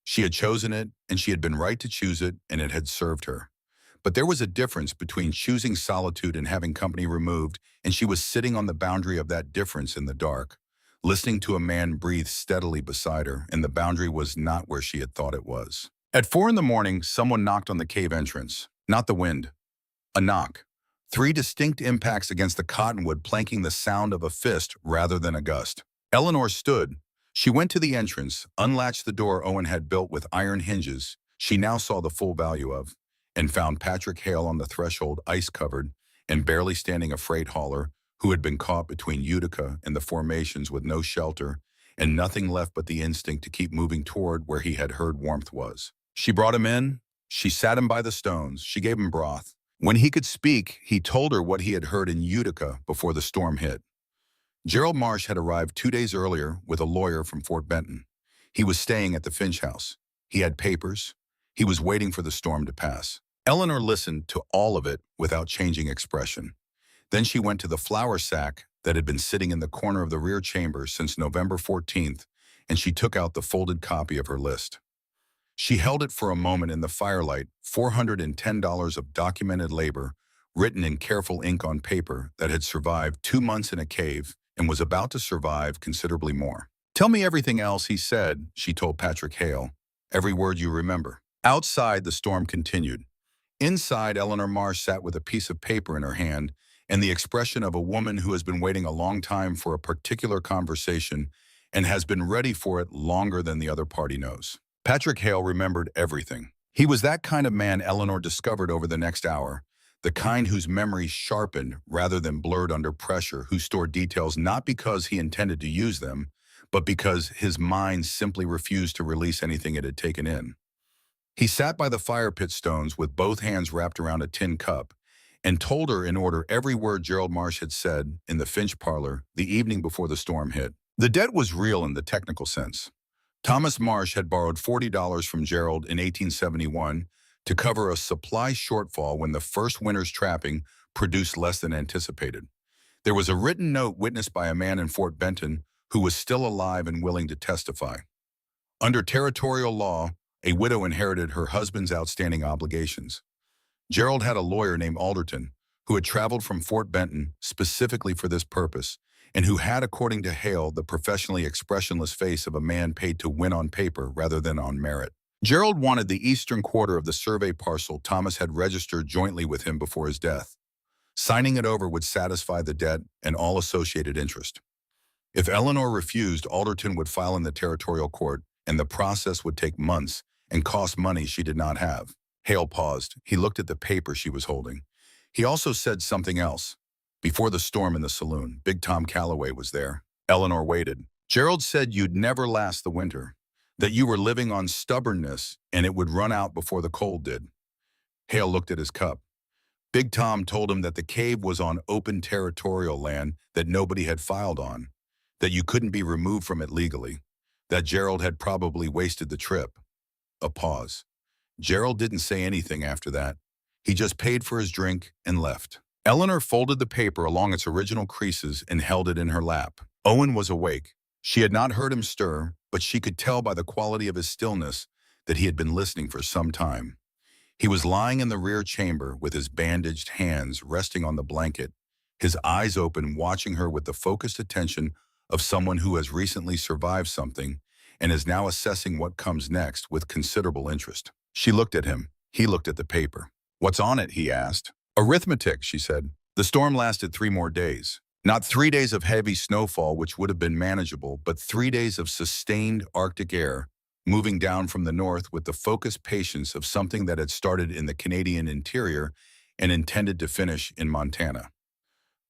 She had chosen it, and she had been right to choose it, and it had served her. But there was a difference between choosing solitude and having company removed, and she was sitting on the boundary of that difference in the dark, listening to a man breathe steadily beside her, and the boundary was not where she had thought it was. At 4 in the morning, someone knocked on the cave entrance. Not the wind. A knock. 3 distinct impacts against the cottonwood, planking the sound of a fist rather than a gust. Eleanor stood. She went to the entrance, unlatched the door Owen had built with iron hinges she now saw the full value of, and found Patrick Hale on the threshold, ice-covered and barely standing, a freight hauler who had been caught between Utica and the formations with no shelter and nothing left but the instinct to keep moving toward where he had heard warmth was. She brought him in. She sat him by the stones. She gave him broth. When he could speak, he told her what he had heard in Utica before the storm hit. Gerald Marsh had arrived 2 days earlier with a lawyer from Fort Benton. He was staying at the Finch house. He had papers. He was waiting for the storm to pass. Eleanor listened to all of it without changing expression. Then she went to the flour sack that had been sitting in the corner of the rear chamber since November 14th, and she took out the folded copy of her list. She held it for a moment in the firelight, $410 of documented labor, written in careful ink on paper that had survived 2 months in a cave and was about to survive considerably more. "Tell me everything else," he said, she told Patrick Hale. "Every word you remember." Outside, the storm continued. Inside, Eleanor Marsh sat with a piece of paper in her hand and the expression of a woman who has been waiting a long time for a particular conversation and has been ready for it longer than the other party knows. Patrick Hale remembered everything. He was that kind of man Eleanor discovered over the next hour, the kind whose memory sharpened rather than blurred under pressure, who stored details not because he intended to use them, but because his mind simply refused to release anything it had taken in. He sat by the fire pit stones with both hands wrapped around a tin cup and told her in order every word Gerald Marsh had said in the Finch parlor the evening before the storm hit. The debt was real in the technical sense. Thomas Marsh had borrowed $40 from Gerald in 1871 to cover a supply shortfall when the first winter's trapping produced less than anticipated. There was a written note witnessed by a man in Fort Benton who was still alive and willing to testify. Under territorial law, a widow inherited her husband's outstanding obligations. Gerald had a lawyer named Alderton who had traveled from Fort Benton specifically for this purpose and who had, according to Hale, the professionally expressionless face of a man paid to win on paper rather than on merit. Gerald wanted the eastern quarter of the survey parcel Thomas had registered jointly with him before his death. Signing it over would satisfy the debt and all associated interest. If Eleanor refused, Alderton would file in the territorial court, and the process would take months and cost money she did not have. Hale paused. He looked at the paper she was holding. He also said something else. Before the storm in the saloon, Big Tom Calloway was there. Eleanor waited. "Gerald said you'd never last the winter, that you were living on stubbornness and it would run out before the cold did." Hale looked at his cup. Big Tom told him that the cave was on open territorial land that nobody had filed on, that you couldn't be removed from it legally, that Gerald had probably wasted the trip. A pause. Gerald didn't say anything after that. He just paid for his drink and left. Eleanor folded the paper along its original creases and held it in her lap. Owen was awake. She had not heard him stir, but she could tell by the quality of his stillness that he had been listening for some time. He was lying in the rear chamber with his bandaged hands resting on the blanket, his eyes open, watching her with the focused attention of someone who has recently survived something and is now assessing what comes next with considerable interest. She looked at him. He looked at the paper. "What's on it?" he asked. "Arithmetic," she said. The storm lasted 3 more days. Not 3 days of heavy snowfall, which would have been manageable, but 3 days of sustained Arctic air, moving down from the north with the focused patience of something that had started in the Canadian interior and intended to finish in Montana.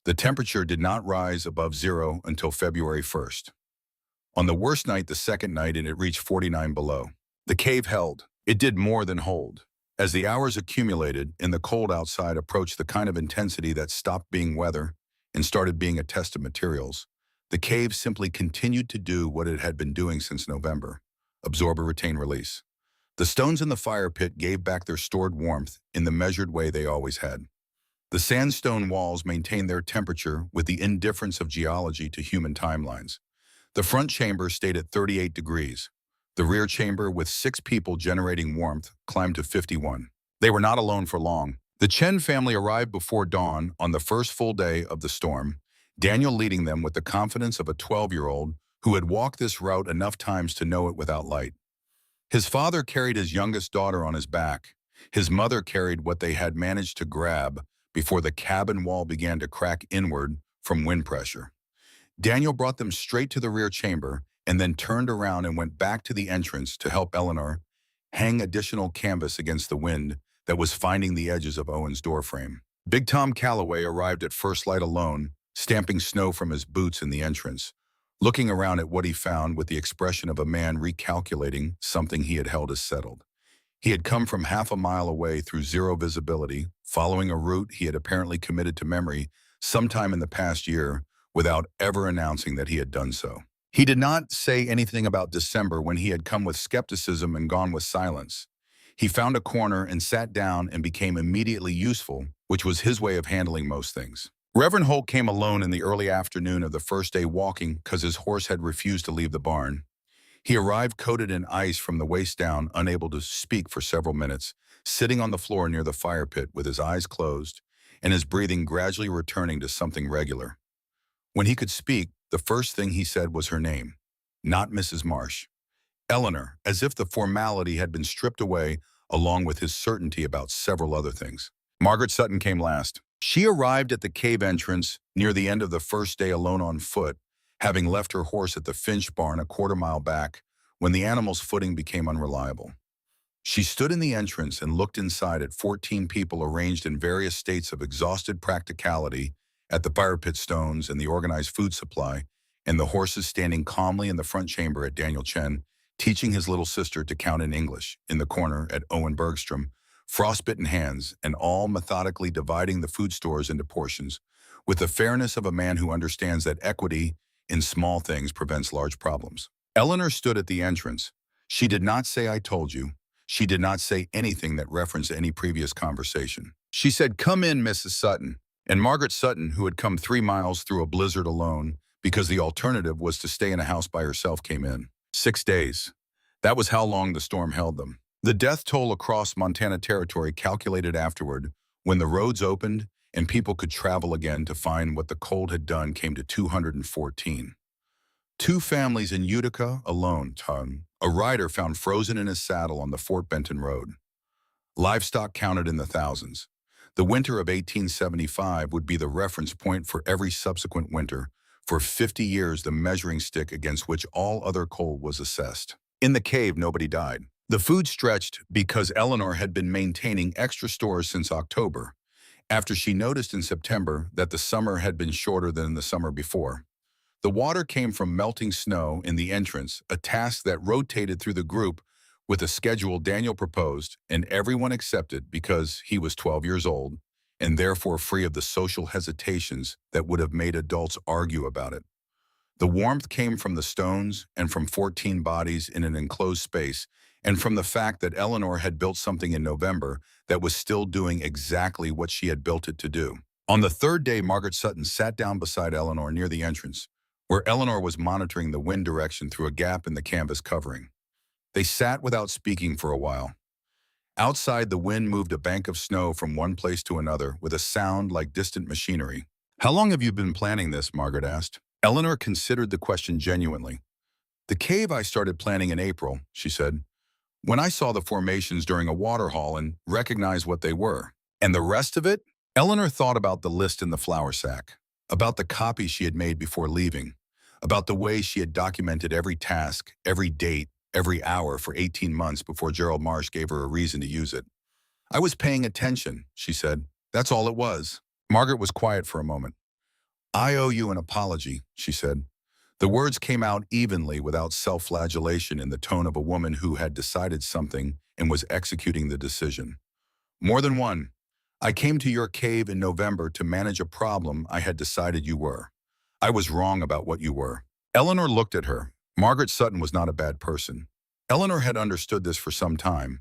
The temperature did not rise above 0 until February 1st. On the worst night, the second night, it reached 49 below. The cave held. It did more than hold. As the hours accumulated and the cold outside approached the kind of intensity that stopped being weather and started being a test of materials, the cave simply continued to do what it had been doing since November: absorb or retain release. The stones in the fire pit gave back their stored warmth in the measured way they always had. The sandstone walls maintained their temperature with the indifference of geology to human timelines. The front chamber stayed at 38 degrees. The rear chamber, with 6 people generating warmth, climbed to 51. They were not alone for long. The Chen family arrived before dawn on the first full day of the storm, Daniel leading them with the confidence of a 12-year-old who had walked this route enough times to know it without light. His father carried his youngest daughter on his back. His mother carried what they had managed to grab before the cabin wall began to crack inward from wind pressure. Daniel brought them straight to the rear chamber and then turned around and went back to the entrance to help Eleanor hang additional canvas against the wind that was finding the edges of Owen's doorframe. Big Tom Calloway arrived at first light alone, stamping snow from his boots in the entrance, looking around at what he found with the expression of a man recalculating something he had held as settled. He had come from half a mile away through zero visibility, following a route he had apparently committed to memory sometime in the past year without ever announcing that he had done so. He did not say anything about December when he had come with skepticism and gone with silence. He found a corner and sat down and became immediately useful, which was his way of handling most things. Reverend Holt came alone in the early afternoon of the first day walking because his horse had refused to leave the barn. He arrived coated in ice from the waist down, unable to speak for several minutes, sitting on the floor near the fire pit with his eyes closed and his breathing gradually returning to something regular. When he could speak, the first thing he said was her name, not Mrs. Marsh. Eleanor, as if the formality had been stripped away along with his certainty about several other things. Margaret Sutton came last. She arrived at the cave entrance near the end of the first day alone on foot, having left her horse at the Finch barn a quarter-mile back when the animal's footing became unreliable. She stood in the entrance and looked inside at 14 people arranged in various states of exhausted practicality at the fire pit stones and the organized food supply, and the horses standing calmly in the front chamber at Daniel Chen, teaching his little sister to count in English, in the corner at Owen Bergstrom, frostbitten hands, and all methodically dividing the food stores into portions, with the fairness of a man who understands that equity in small things prevents large problems. Eleanor stood at the entrance. She did not say, "I told you." She did not say anything that referenced any previous conversation. She said, "Come in, Mrs. Sutton." And Margaret Sutton, who had come 3 miles through a blizzard alone because the alternative was to stay in a house by herself, came in. 6 days. That was how long the storm held them. The death toll across Montana Territory calculated afterward, when the roads opened and people could travel again to find what the cold had done, came to 214. 2 families in Utica alone, a rider found frozen in his saddle on the Fort Benton Road. Livestock counted in the thousands. The winter of 1875 would be the reference point for every subsequent winter, for 50 years the measuring stick against which all other cold was assessed. In the cave, nobody died. The food stretched because Eleanor had been maintaining extra stores since October, after she noticed in September that the summer had been shorter than the summer before. The water came from melting snow in the entrance, a task that rotated through the group with a schedule Daniel proposed, and everyone accepted because he was 12 years old and therefore free of the social hesitations that would have made adults argue about it. The warmth came from the stones and from 14 bodies in an enclosed space, and from the fact that Eleanor had built something in November that was still doing exactly what she had built it to do. On the 3rd day, Margaret Sutton sat down beside Eleanor near the entrance, where Eleanor was monitoring the wind direction through a gap in the canvas covering. They sat without speaking for a while. Outside, the wind moved a bank of snow from one place to another with a sound like distant machinery. "How long have you been planning this?" Margaret asked. Eleanor considered the question genuinely. "The cave I started planning in April," she said, "when I saw the formations during a water haul and recognized what they were. And the rest of it?" Eleanor thought about the list in the flour sack, about the copies she had made before leaving, about the way she had documented every task, every date, every hour for 18 months before Gerald Marsh gave her a reason to use it. "I was paying attention," she said. "That's all it was." Margaret was quiet for a moment. "I owe you an apology," she said. The words came out evenly without self-flagellation, in the tone of a woman who had decided something and was executing the decision. "More than one. I came to your cave in November to manage a problem I had decided you were. I was wrong about what you were." Eleanor looked at her. Margaret Sutton was not a bad person. Eleanor had understood this for some time.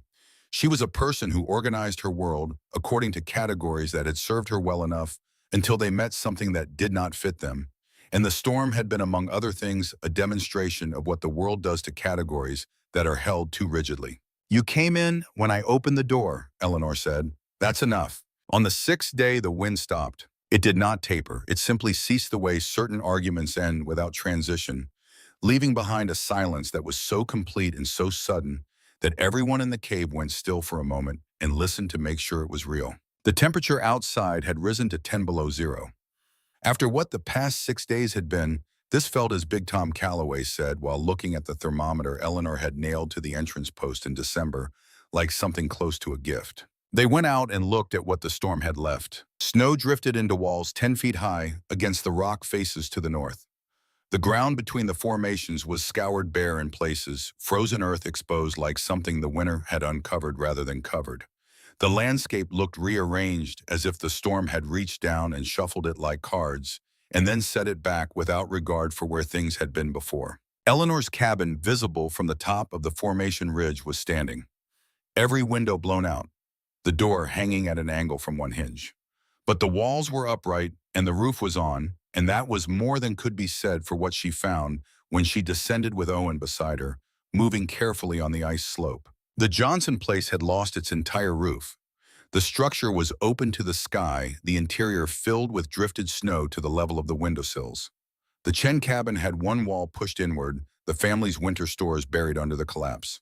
She was a person who organized her world according to categories that had served her well enough until they met something that did not fit them. And the storm had been, among other things, a demonstration of what the world does to categories that are held too rigidly. "You came in when I opened the door," Eleanor said. "That's enough." On the 6th day, the wind stopped. It did not taper. It simply ceased the way certain arguments end without transition, leaving behind a silence that was so complete and so sudden that everyone in the cave went still for a moment and listened to make sure it was real. The temperature outside had risen to 10 below zero. After what the past 6 days had been, this felt, as Big Tom Calloway said while looking at the thermometer Eleanor had nailed to the entrance post in December, like something close to a gift. They went out and looked at what the storm had left. Snow drifted into walls 10 feet high against the rock faces to the north. The ground between the formations was scoured bare in places, frozen earth exposed like something the winter had uncovered rather than covered. The landscape looked rearranged, as if the storm had reached down and shuffled it like cards, and then set it back without regard for where things had been before. Eleanor's cabin, visible from the top of the formation ridge, was standing. Every window blown out, the door hanging at an angle from one hinge. But the walls were upright and the roof was on, and that was more than could be said for what she found when she descended with Owen beside her, moving carefully on the ice slope. The Johnson place had lost its entire roof. The structure was open to the sky, the interior filled with drifted snow to the level of the windowsills. The Chen cabin had one wall pushed inward, the family's winter stores buried under the collapse.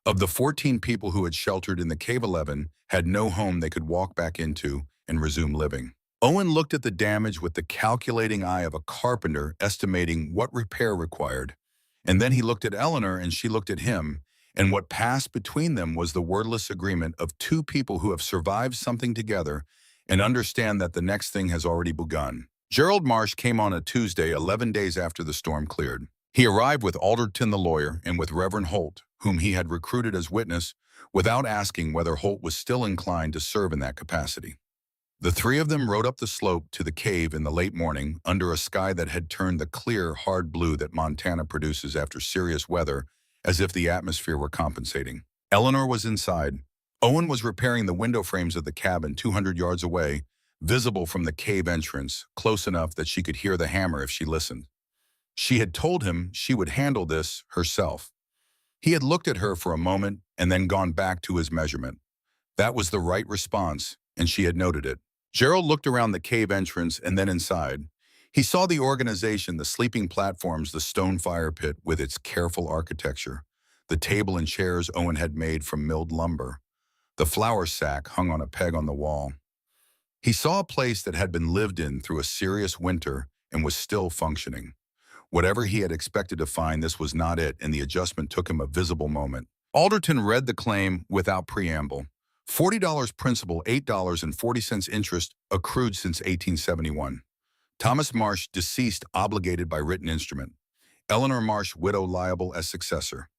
Of the 14 people who had sheltered in the Cave 11 had no home they could walk back into and resume living. Owen looked at the damage with the calculating eye of a carpenter estimating what repair required. And then he looked at Eleanor and she looked at him, and what passed between them was the wordless agreement of two people who have survived something together and understand that the next thing has already begun. Gerald Marsh came on a Tuesday, 11 days after the storm cleared. He arrived with Alderton the lawyer and with Reverend Holt, whom he had recruited as witness, without asking whether Holt was still inclined to serve in that capacity. The three of them rode up the slope to the cave in the late morning under a sky that had turned the clear, hard blue that Montana produces after serious weather, as if the atmosphere were compensating. Eleanor was inside. Owen was repairing the window frames of the cabin 200 yards away, visible from the cave entrance, close enough that she could hear the hammer if she listened. She had told him she would handle this herself. He had looked at her for a moment and then gone back to his measurement. That was the right response, and she had noted it. Gerald looked around the cave entrance and then inside. He saw the organization, the sleeping platforms, the stone fire pit with its careful architecture, the table and chairs Owen had made from milled lumber, the flour sack hung on a peg on the wall. He saw a place that had been lived in through a serious winter and was still functioning. Whatever he had expected to find, this was not it, and the adjustment took him a visible moment. Alderton read the claim without preamble. $40 principal, $8.40 interest accrued since 1871. Thomas Marsh, deceased, obligated by written instrument. Eleanor Marsh, widow, liable as successor.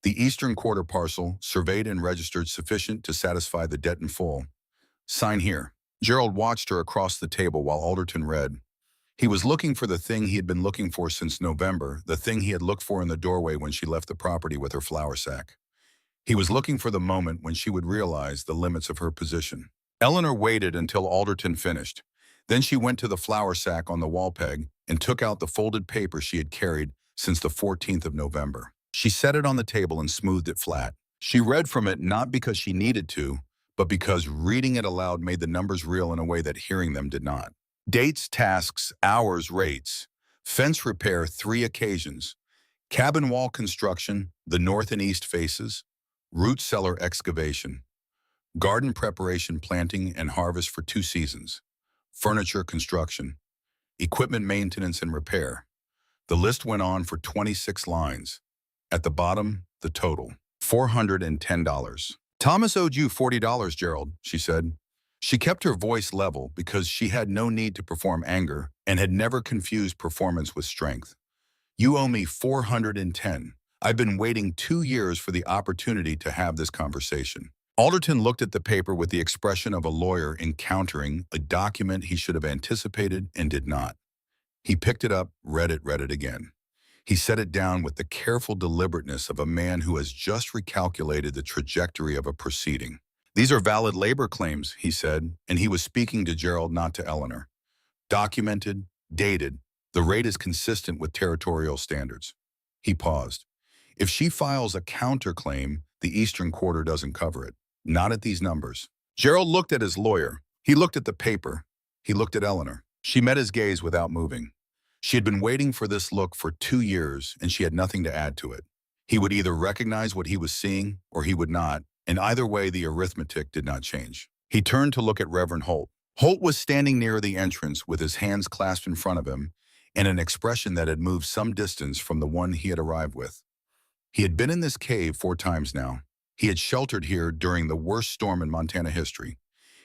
The Eastern Quarter parcel, surveyed and registered, sufficient to satisfy the debt in full. Sign here. Gerald watched her across the table while Alderton read. He was looking for the thing he had been looking for since November, the thing he had looked for in the doorway when she left the property with her flour sack. He was looking for the moment when she would realize the limits of her position. Eleanor waited until Alderton finished. Then she went to the flour sack on the wall peg and took out the folded paper she had carried since the 14th of November. She set it on the table and smoothed it flat. She read from it not because she needed to, but because reading it aloud made the numbers real in a way that hearing them did not. Dates, tasks, hours, rates. Fence repair, 3 occasions. Cabin wall construction, the north and east faces. Root cellar excavation. Garden preparation, planting and harvest for 2 seasons. Furniture construction. Equipment maintenance and repair. The list went on for 26 lines. At the bottom, the total. $410. Thomas owed you $40, Gerald, she said. She kept her voice level because she had no need to perform anger and had never confused performance with strength. You owe me $410. I've been waiting 2 years for the opportunity to have this conversation. Alderton looked at the paper with the expression of a lawyer encountering a document he should have anticipated and did not. He picked it up, read it again. He set it down with the careful deliberateness of a man who has just recalculated the trajectory of a proceeding. These are valid labor claims, he said, and he was speaking to Gerald, not to Eleanor. Documented, dated, the rate is consistent with territorial standards. He paused. If she files a counterclaim, the Eastern Quarter doesn't cover it. Not at these numbers. Gerald looked at his lawyer. He looked at the paper. He looked at Eleanor. She met his gaze without moving. She had been waiting for this look for 2 years, and she had nothing to add to it. He would either recognize what he was seeing, or he would not, and either way the arithmetic did not change. He turned to look at Reverend Holt. Holt was standing near the entrance with his hands clasped in front of him and an expression that had moved some distance from the one he had arrived with. He had been in this cave 4 times now. He had sheltered here during the worst storm in Montana history.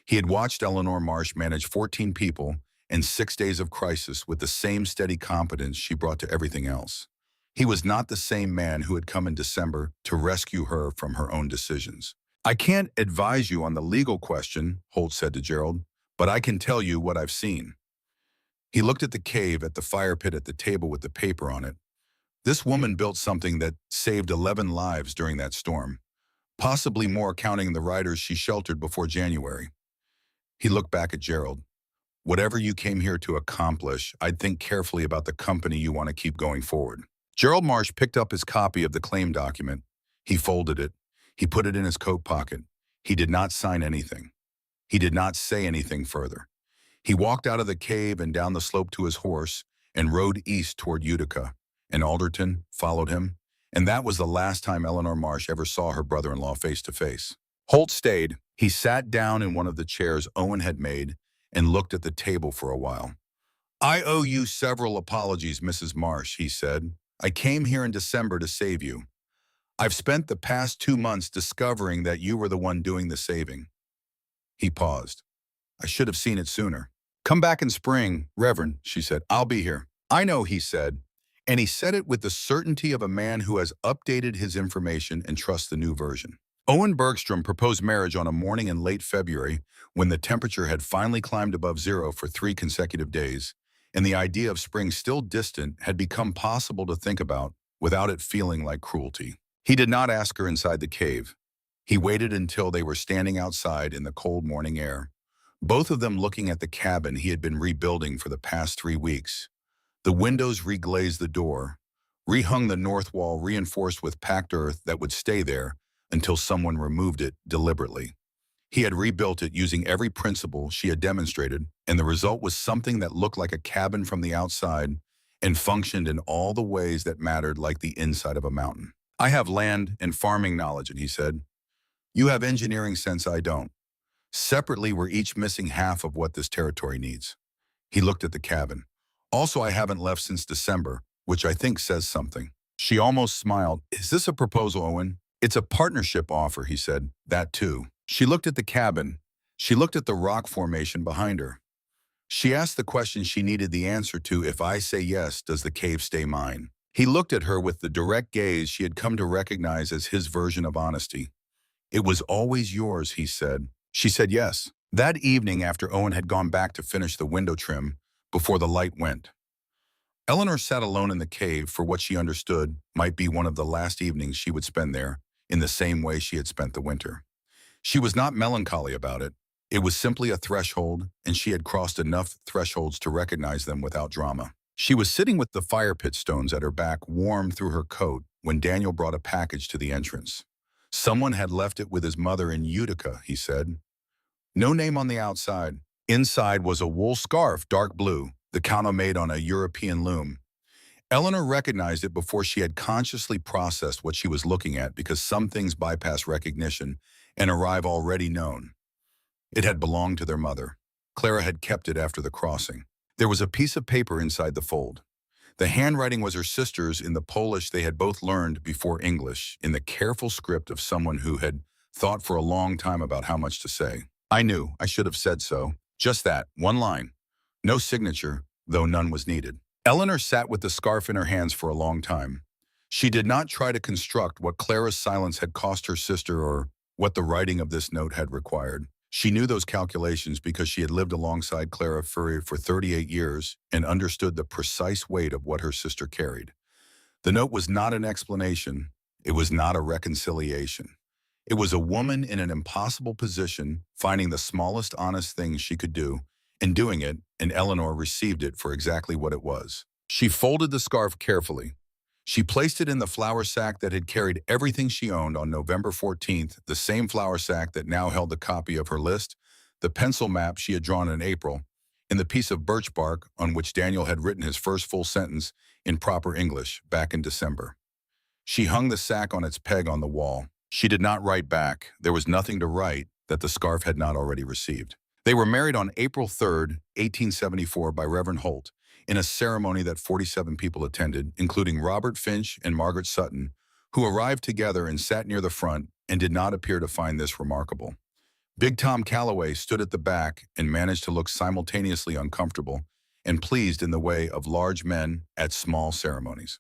He had watched Eleanor Marsh manage 14 people and 6 days of crisis with the same steady competence she brought to everything else. He was not the same man who had come in December to rescue her from her own decisions. I can't advise you on the legal question, Holt said to Gerald, but I can tell you what I've seen. He looked at the cave, at the fire pit, at the table with the paper on it. This woman built something that saved 11 lives during that storm, possibly more counting the riders she sheltered before January. He looked back at Gerald. Whatever you came here to accomplish, I'd think carefully about the company you want to keep going forward. Gerald Marsh picked up his copy of the claim document. He folded it. He put it in his coat pocket. He did not sign anything. He did not say anything further. He walked out of the cave and down the slope to his horse and rode east toward Utica, and Alderton followed him, and that was the last time Eleanor Marsh ever saw her brother-in-law face to face. Holt stayed. He sat down in one of the chairs Owen had made and looked at the table for a while. I owe you several apologies, Mrs. Marsh, he said. I came here in December to save you. I've spent the past 2 months discovering that you were the one doing the saving. He paused. I should have seen it sooner. Come back in spring, Reverend, she said. I'll be here. I know, he said, and he said it with the certainty of a man who has updated his information and trusts the new version. Owen Bergstrom proposed marriage on a morning in late February when the temperature had finally climbed above zero for 3 consecutive days, and the idea of spring still distant had become possible to think about without it feeling like cruelty. He did not ask her inside the cave. He waited until they were standing outside in the cold morning air, both of them looking at the cabin he had been rebuilding for the past 3 weeks. The windows reglazed the door, rehung the north wall reinforced with packed earth that would stay there until someone removed it deliberately. He had rebuilt it using every principle she had demonstrated, and the result was something that looked like a cabin from the outside and functioned in all the ways that mattered, like the inside of a mountain. I have land and farming knowledge, he said. You have engineering sense, I don't. Separately, we're each missing half of what this territory needs. He looked at the cabin. Also, I haven't left since December, which I think says something. She almost smiled. Is this a proposal, Owen? It's a partnership offer, he said. That too. She looked at the cabin. She looked at the rock formation behind her. She asked the question she needed the answer to. If I say yes, does the cave stay mine? He looked at her with the direct gaze she had come to recognize as his version of honesty. It was always yours, he said. She said yes. That evening, after Owen had gone back to finish the window trim, before the light went, Eleanor sat alone in the cave for what she understood might be one of the last evenings she would spend there, in the same way she had spent the winter. She was not melancholy about it. It was simply a threshold, and she had crossed enough thresholds to recognize them without drama. She was sitting with the fire pit stones at her back, warm through her coat, when Daniel brought a package to the entrance. Someone had left it with his mother in Utica, he said. No name on the outside. Inside was a wool scarf, dark blue, the Count made on a European loom. Eleanor recognized it before she had consciously processed what she was looking at, because some things bypass recognition and arrive already known. It had belonged to their mother. Clara had kept it after the crossing. There was a piece of paper inside the fold. The handwriting was her sister's in the Polish they had both learned before English, in the careful script of someone who had thought for a long time about how much to say. I knew I should have said so. Just that, one line. No signature, though none was needed. Eleanor sat with the scarf in her hands for a long time. She did not try to construct what Clara's silence had cost her sister or what the writing of this note had required. She knew those calculations because she had lived alongside Clara Furrier for 38 years and understood the precise weight of what her sister carried. The note was not an explanation. It was not a reconciliation. It was a woman in an impossible position, finding the smallest honest thing she could do, and doing it, and Eleanor received it for exactly what it was. She folded the scarf carefully. She placed it in the flour sack that had carried everything she owned on November 14th, the same flour sack that now held the copy of her list, the pencil map she had drawn in April, and the piece of birch bark on which Daniel had written his first full sentence in proper English back in December. She hung the sack on its peg on the wall. She did not write back. There was nothing to write that the scarf had not already received. They were married on April 3rd, 1874 by Reverend Holt, in a ceremony that 47 people attended, including Robert Finch and Margaret Sutton, who arrived together and sat near the front and did not appear to find this remarkable. Big Tom Calloway stood at the back and managed to look simultaneously uncomfortable and pleased in the way of large men at small ceremonies.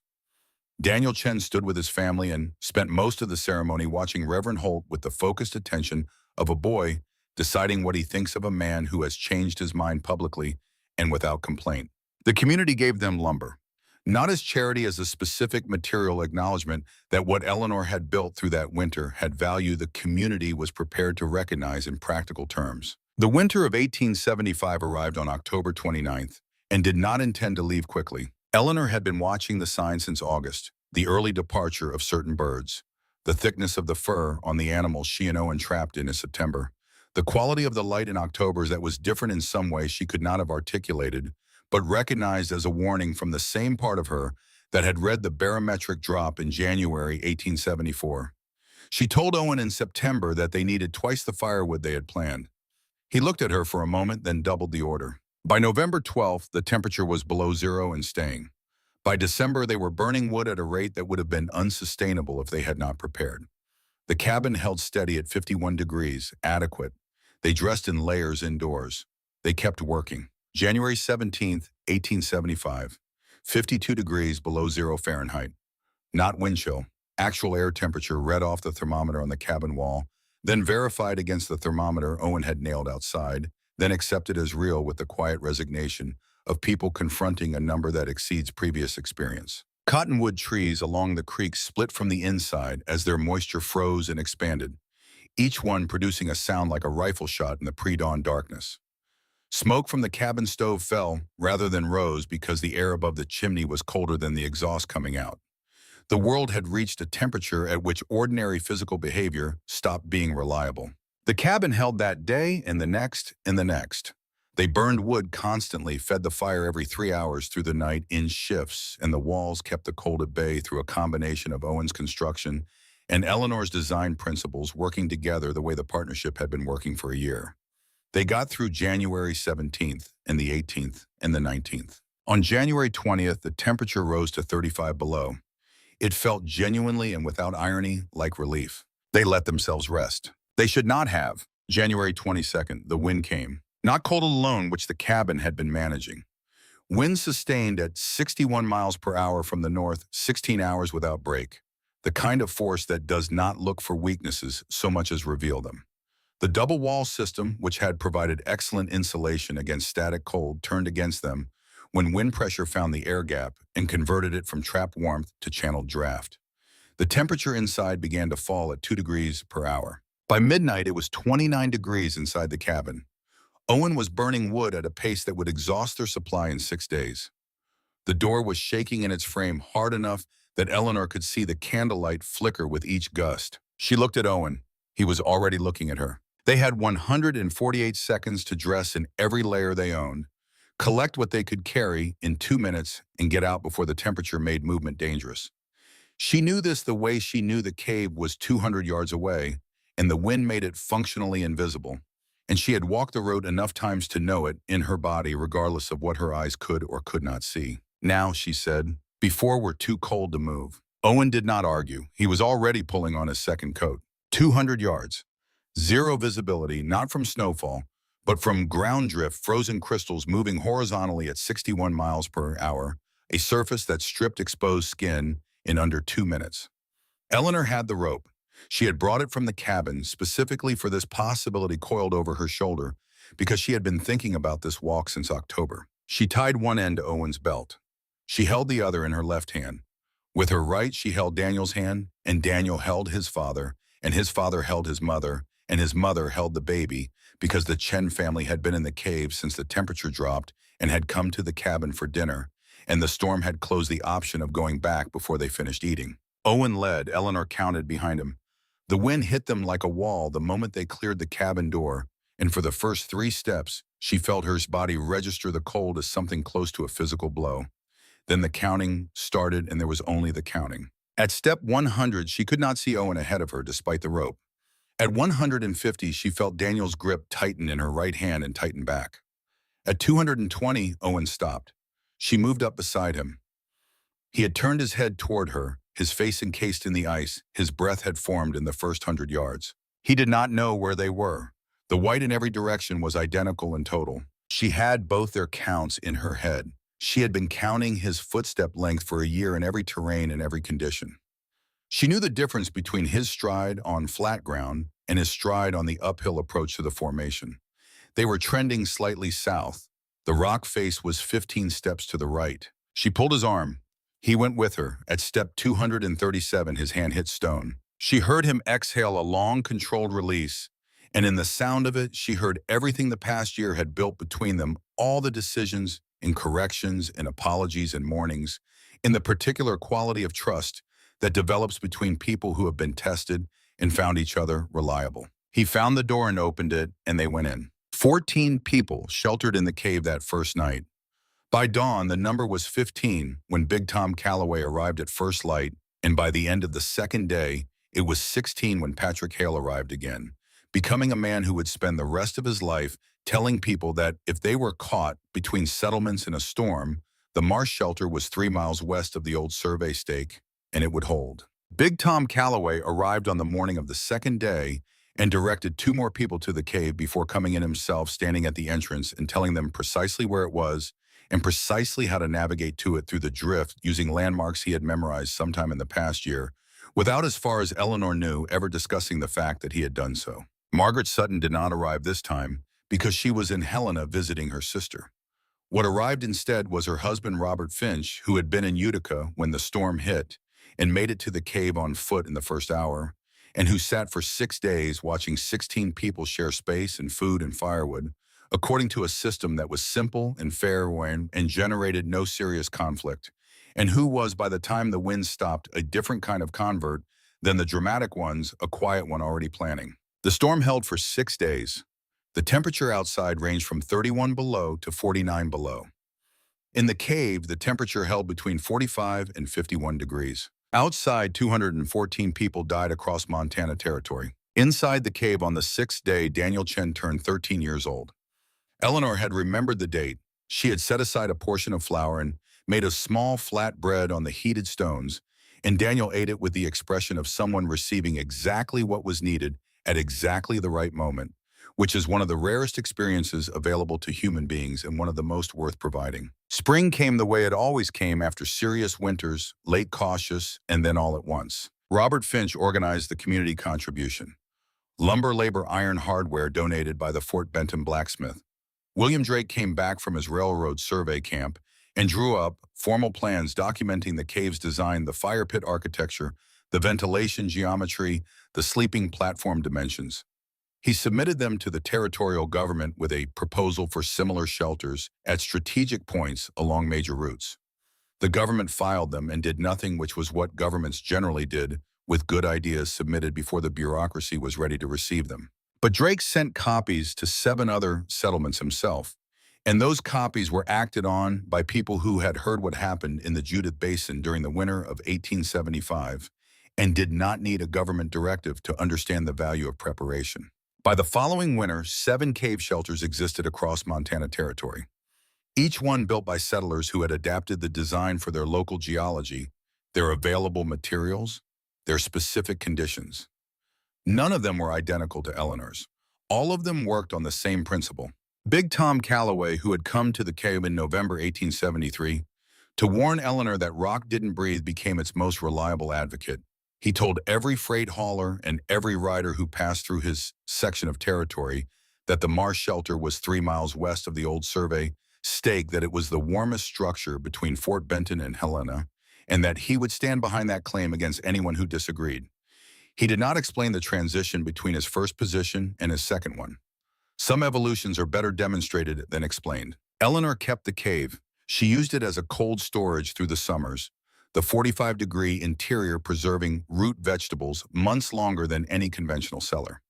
Daniel Chen stood with his family and spent most of the ceremony watching Reverend Holt with the focused attention of a boy deciding what he thinks of a man who has changed his mind publicly and without complaint. The community gave them lumber, not as charity as a specific material acknowledgement that what Eleanor had built through that winter had value the community was prepared to recognize in practical terms. The winter of 1875 arrived on October 29th and did not intend to leave quickly. Eleanor had been watching the sign since August, the early departure of certain birds, the thickness of the fur on the animals she and Owen trapped in September, the quality of the light in October that was different in some way she could not have articulated, but recognized as a warning from the same part of her that had read the barometric drop in January 1874. She told Owen in September that they needed twice the firewood they had planned. He looked at her for a moment, then doubled the order. By November 12th, the temperature was below zero and staying. By December, they were burning wood at a rate that would have been unsustainable if they had not prepared. The cabin held steady at 51 degrees, adequate. They dressed in layers indoors. They kept working. January 17th, 1875, 52 degrees below zero Fahrenheit. Not wind chill. Actual air temperature read off the thermometer on the cabin wall, then verified against the thermometer Owen had nailed outside, then accepted as real with the quiet resignation of people confronting a number that exceeds previous experience. Cottonwood trees along the creek split from the inside as their moisture froze and expanded, each one producing a sound like a rifle shot in the pre-dawn darkness. Smoke from the cabin stove fell rather than rose because the air above the chimney was colder than the exhaust coming out. The world had reached a temperature at which ordinary physical behavior stopped being reliable. The cabin held that day and the next and the next. They burned wood constantly, fed the fire every 3 hours through the night in shifts, and the walls kept the cold at bay through a combination of Owen's construction and Eleanor's design principles working together the way the partnership had been working for a year. They got through January 17th and the 18th and the 19th. On January 20th, the temperature rose to 35 below. It felt genuinely and without irony like relief. They let themselves rest. They should not have. January 22nd, the wind came. Not cold alone, which the cabin had been managing. Winds sustained at 61 miles per hour from the north, 16 hours without break. The kind of force that does not look for weaknesses so much as reveal them. The double wall system, which had provided excellent insulation against static cold, turned against them when wind pressure found the air gap and converted it from trapped warmth to channeled draft. The temperature inside began to fall at 2 degrees per hour. By midnight, it was 29 degrees inside the cabin. Owen was burning wood at a pace that would exhaust their supply in 6 days. The door was shaking in its frame hard enough that Eleanor could see the candlelight flicker with each gust. She looked at Owen. He was already looking at her. They had 148 seconds to dress in every layer they owned, collect what they could carry in 2 minutes, and get out before the temperature made movement dangerous. She knew this the way she knew the cave was 200 yards away, and the wind made it functionally invisible. And she had walked the road enough times to know it in her body regardless of what her eyes could or could not see. Now, she said, before we're too cold to move. Owen did not argue. He was already pulling on his second coat. 200 yards. Zero visibility, not from snowfall, but from ground drift, frozen crystals moving horizontally at 61 miles per hour, a surface that stripped exposed skin in under 2 minutes. Eleanor had the rope. She had brought it from the cabin specifically for this possibility coiled over her shoulder because she had been thinking about this walk since October. She tied one end to Owen's belt. She held the other in her left hand. With her right, she held Daniel's hand, and Daniel held his father, and his father held his mother, and his mother held the baby because the Chen family had been in the cave since the temperature dropped and had come to the cabin for dinner, and the storm had closed the option of going back before they finished eating. Owen led, Eleanor counted behind him. The wind hit them like a wall the moment they cleared the cabin door, and for the first 3 steps, she felt her body register the cold as something close to a physical blow. Then the counting started, and there was only the counting. At step 100, she could not see Owen ahead of her despite the rope. At 150, she felt Daniel's grip tighten in her right hand and tighten back. At 220, Owen stopped. She moved up beside him. He had turned his head toward her, his face encased in the ice, his breath had formed in the first 100 yards. He did not know where they were. The white in every direction was identical in total. She had both their counts in her head. She had been counting his footstep length for a year in every terrain and every condition. She knew the difference between his stride on flat ground and his stride on the uphill approach to the formation. They were trending slightly south. The rock face was 15 steps to the right. She pulled his arm. He went with her. At step 237, his hand hit stone. She heard him exhale a long, controlled release, and in the sound of it, she heard everything the past year had built between them, all the decisions and corrections and apologies and mournings, in the particular quality of trust that develops between people who have been tested and found each other reliable. He found the door and opened it, and they went in. 14 people sheltered in the cave that first night. By dawn, the number was 15 when Big Tom Calloway arrived at first light, and by the end of the second day, it was 16 when Patrick Hale arrived again, becoming a man who would spend the rest of his life telling people that if they were caught between settlements in a storm, the Marsh shelter was 3 miles west of the old survey stake, and it would hold. Big Tom Calloway arrived on the morning of the second day and directed 2 more people to the cave before coming in himself, standing at the entrance and telling them precisely where it was and precisely how to navigate to it through the drift using landmarks he had memorized sometime in the past year, without, as far as Eleanor knew, ever discussing the fact that he had done so. Margaret Sutton did not arrive this time because she was in Helena visiting her sister. What arrived instead was her husband Robert Finch, who had been in Utica when the storm hit and made it to the cave on foot in the first hour, and who sat for 6 days watching 16 people share space and food and firewood, according to a system that was simple and fair and generated no serious conflict, and who was, by the time the wind stopped, a different kind of convert than the dramatic ones, a quiet one already planning. The storm held for 6 days. The temperature outside ranged from 31 below to 49 below. In the cave, the temperature held between 45 and 51 degrees. Outside, 214 people died across Montana Territory. Inside the cave on the 6th day, Daniel Chen turned 13 years old. Eleanor had remembered the date. She had set aside a portion of flour and made a small flat bread on the heated stones, and Daniel ate it with the expression of someone receiving exactly what was needed at exactly the right moment, which is one of the rarest experiences available to human beings and one of the most worth providing. Spring came the way it always came after serious winters, late cautious, and then all at once. Robert Finch organized the community contribution. Lumber, labor, iron, hardware donated by the Fort Benton blacksmith. William Drake came back from his railroad survey camp and drew up formal plans documenting the cave's design, the fire pit architecture, the ventilation geometry, the sleeping platform dimensions. He submitted them to the territorial government with a proposal for similar shelters at strategic points along major routes. The government filed them and did nothing, which was what governments generally did with good ideas submitted before the bureaucracy was ready to receive them. But Drake sent copies to 7 other settlements himself, and those copies were acted on by people who had heard what happened in the Judith Basin during the winter of 1875 and did not need a government directive to understand the value of preparation. By the following winter, 7 cave shelters existed across Montana Territory, each one built by settlers who had adapted the design for their local geology, their available materials, their specific conditions. None of them were identical to Eleanor's. All of them worked on the same principle. Big Tom Calloway, who had come to the cave in November 1873 to warn Eleanor that rock didn't breathe, became its most reliable advocate. He told every freight hauler and every rider who passed through his section of territory that the Marsh shelter was 3 miles west of the old survey stake, that it was the warmest structure between Fort Benton and Helena, and that he would stand behind that claim against anyone who disagreed. He did not explain the transition between his first position and his second one. Some evolutions are better demonstrated than explained. Eleanor kept the cave. She used it as a cold storage through the summers, the 45-degree interior preserving root vegetables months longer than any conventional cellar.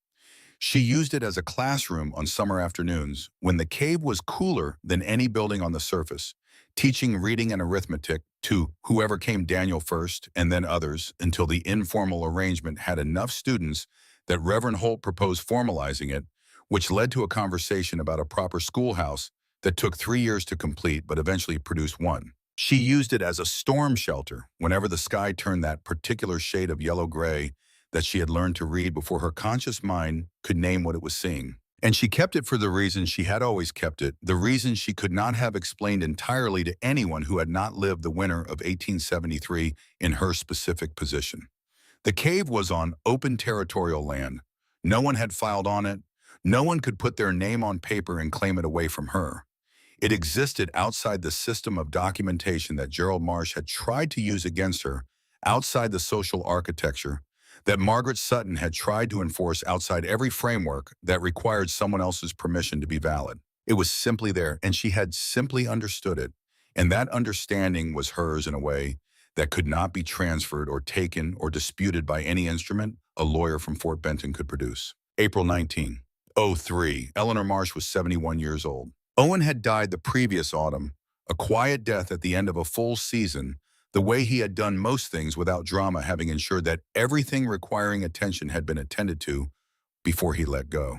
She used it as a classroom on summer afternoons when the cave was cooler than any building on the surface, teaching reading and arithmetic to whoever came, Daniel first and then others, until the informal arrangement had enough students that Reverend Holt proposed formalizing it, which led to a conversation about a proper schoolhouse that took 3 years to complete but eventually produced one. She used it as a storm shelter whenever the sky turned that particular shade of yellow-gray that she had learned to read before her conscious mind could name what it was seeing. And she kept it for the reason she had always kept it, the reason she could not have explained entirely to anyone who had not lived the winter of 1873 in her specific position. The cave was on open territorial land. No one had filed on it. No one could put their name on paper and claim it away from her. It existed outside the system of documentation that Gerald Marsh had tried to use against her, outside the social architecture that Margaret Sutton had tried to enforce, outside every framework that required someone else's permission to be valid. It was simply there, and she had simply understood it. And that understanding was hers in a way that could not be transferred or taken or disputed by any instrument a lawyer from Fort Benton could produce. April 19, 03. Eleanor Marsh was 71 years old. Owen had died the previous autumn, a quiet death at the end of a full season, the way he had done most things without drama, having ensured that everything requiring attention had been attended to before he let go.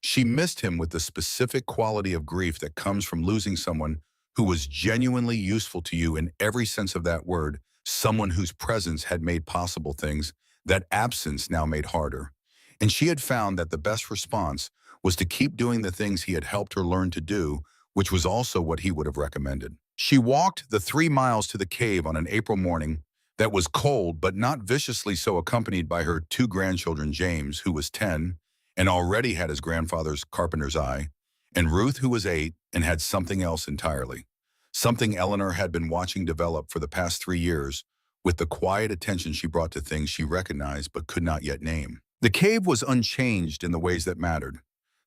She missed him with the specific quality of grief that comes from losing someone who was genuinely useful to you in every sense of that word, someone whose presence had made possible things that absence now made harder. And she had found that the best response was to keep doing the things he had helped her learn to do, which was also what he would have recommended. She walked the 3 miles to the cave on an April morning that was cold but not viciously so, accompanied by her 2 grandchildren, James, who was 10 and already had his grandfather's carpenter's eye, and Ruth, who was 8 and had something else entirely. Something Eleanor had been watching develop for the past 3 years, with the quiet attention she brought to things she recognized but could not yet name. The cave was unchanged in the ways that mattered.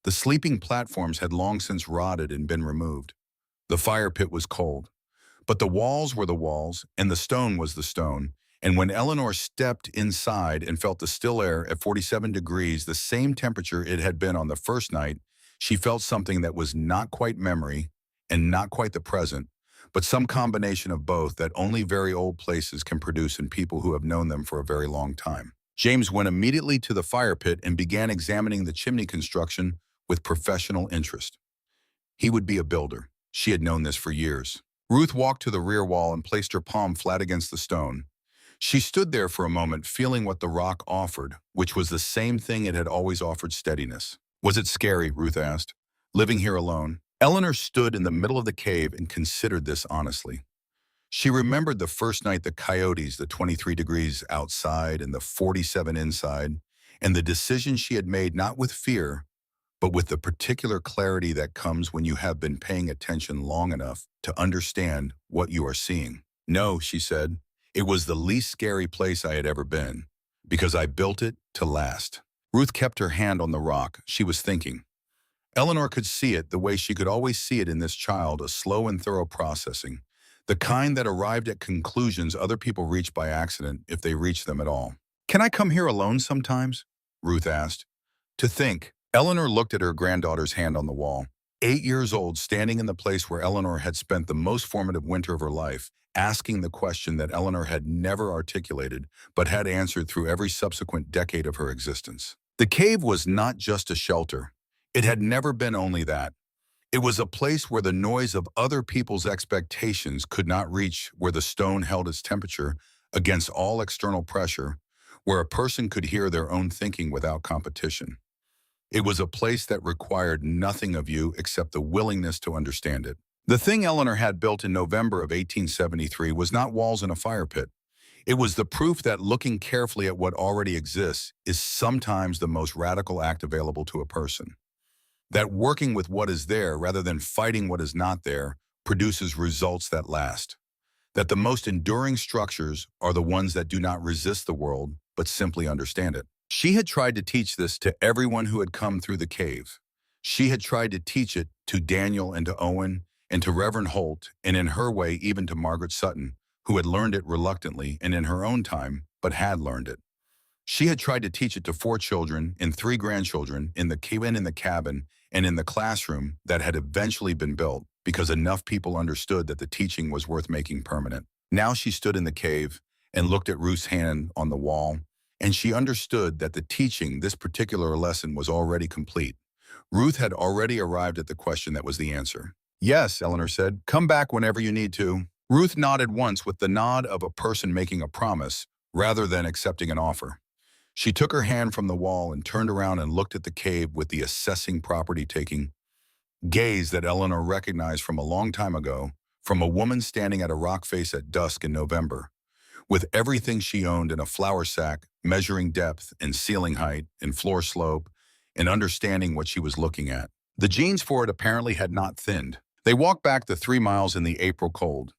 The sleeping platforms had long since rotted and been removed. The fire pit was cold, but the walls were the walls, and the stone was the stone. And when Eleanor stepped inside and felt the still air at 47 degrees, the same temperature it had been on the first night, she felt something that was not quite memory and not quite the present, but some combination of both that only very old places can produce in people who have known them for a very long time. James went immediately to the fire pit and began examining the chimney construction with professional interest. He would be a builder. She had known this for years. Ruth walked to the rear wall and placed her palm flat against the stone. She stood there for a moment, feeling what the rock offered, which was the same thing it had always offered: steadiness. Was it scary, Ruth asked, living here alone? Eleanor stood in the middle of the cave and considered this honestly. She remembered the first night, the coyotes, the 23 degrees outside and the 47 inside, and the decision she had made, not with fear, but with the particular clarity that comes when you have been paying attention long enough to understand what you are seeing. No, she said, it was the least scary place I had ever been, because I built it to last. Ruth kept her hand on the rock. She was thinking. Eleanor could see it the way she could always see it in this child, a slow and thorough processing, the kind that arrived at conclusions other people reached by accident, if they reached them at all. Can I come here alone sometimes? Ruth asked. To think. Eleanor looked at her granddaughter's hand on the wall. 8 years old, standing in the place where Eleanor had spent the most formative winter of her life, asking the question that Eleanor had never articulated, but had answered through every subsequent decade of her existence. The cave was not just a shelter. It had never been only that. It was a place where the noise of other people's expectations could not reach, where the stone held its temperature against all external pressure, where a person could hear their own thinking without competition. It was a place that required nothing of you except the willingness to understand it. The thing Eleanor had built in November of 1873 was not walls and a fire pit. It was the proof that looking carefully at what already exists is sometimes the most radical act available to a person. That working with what is there rather than fighting what is not there produces results that last. That the most enduring structures are the ones that do not resist the world, but simply understand it. She had tried to teach this to everyone who had come through the cave. She had tried to teach it to Daniel and to Owen and to Reverend Holt, and in her way even to Margaret Sutton, who had learned it reluctantly and in her own time, but had learned it. She had tried to teach it to 4 children and 3 grandchildren in the cabin and in the classroom that had eventually been built because enough people understood that the teaching was worth making permanent. Now she stood in the cave and looked at Ruth's hand on the wall, and she understood that the teaching, this particular lesson, was already complete. Ruth had already arrived at the question that was the answer. Yes, Eleanor said, come back whenever you need to. Ruth nodded once with the nod of a person making a promise rather than accepting an offer. She took her hand from the wall and turned around and looked at the cave with the assessing property-taking gaze that Eleanor recognized from a long time ago, from a woman standing at a rock face at dusk in November, with everything she owned in a flour sack, measuring depth and ceiling height and floor slope, and understanding what she was looking at. The genes for it apparently had not thinned. They walked back the 3 miles in the April cold.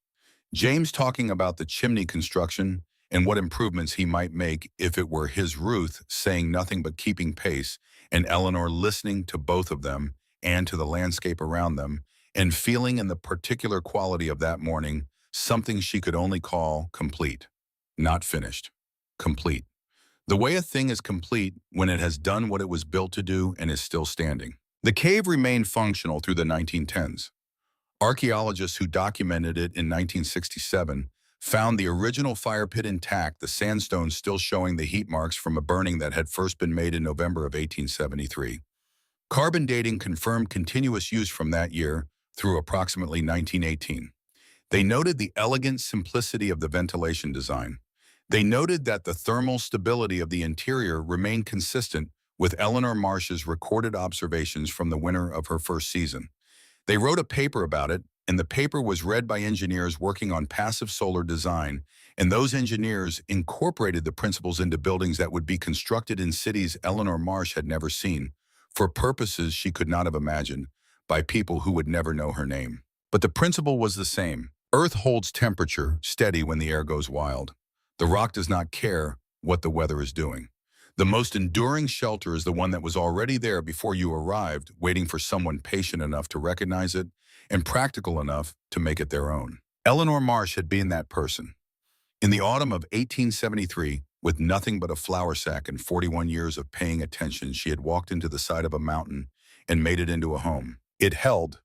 James talking about the chimney construction and what improvements he might make if it were his Ruth, saying nothing but keeping pace, and Eleanor listening to both of them and to the landscape around them, and feeling in the particular quality of that morning something she could only call complete. Not finished. Complete. The way a thing is complete when it has done what it was built to do and is still standing. The cave remained functional through the 1910s. Archaeologists who documented it in 1967 found the original fire pit intact, the sandstone still showing the heat marks from a burning that had first been made in November of 1873. Carbon dating confirmed continuous use from that year through approximately 1918. They noted the elegant simplicity of the ventilation design. They noted that the thermal stability of the interior remained consistent with Eleanor Marsh's recorded observations from the winter of her first season. They wrote a paper about it, and the paper was read by engineers working on passive solar design, and those engineers incorporated the principles into buildings that would be constructed in cities Eleanor Marsh had never seen, for purposes she could not have imagined, by people who would never know her name. But the principle was the same. Earth holds temperature steady when the air goes wild. The rock does not care what the weather is doing. The most enduring shelter is the one that was already there before you arrived, waiting for someone patient enough to recognize it and practical enough to make it their own. Eleanor Marsh had been that person. In the autumn of 1873, with nothing but a flour sack and 41 years of paying attention, she had walked into the side of a mountain and made it into a home. It held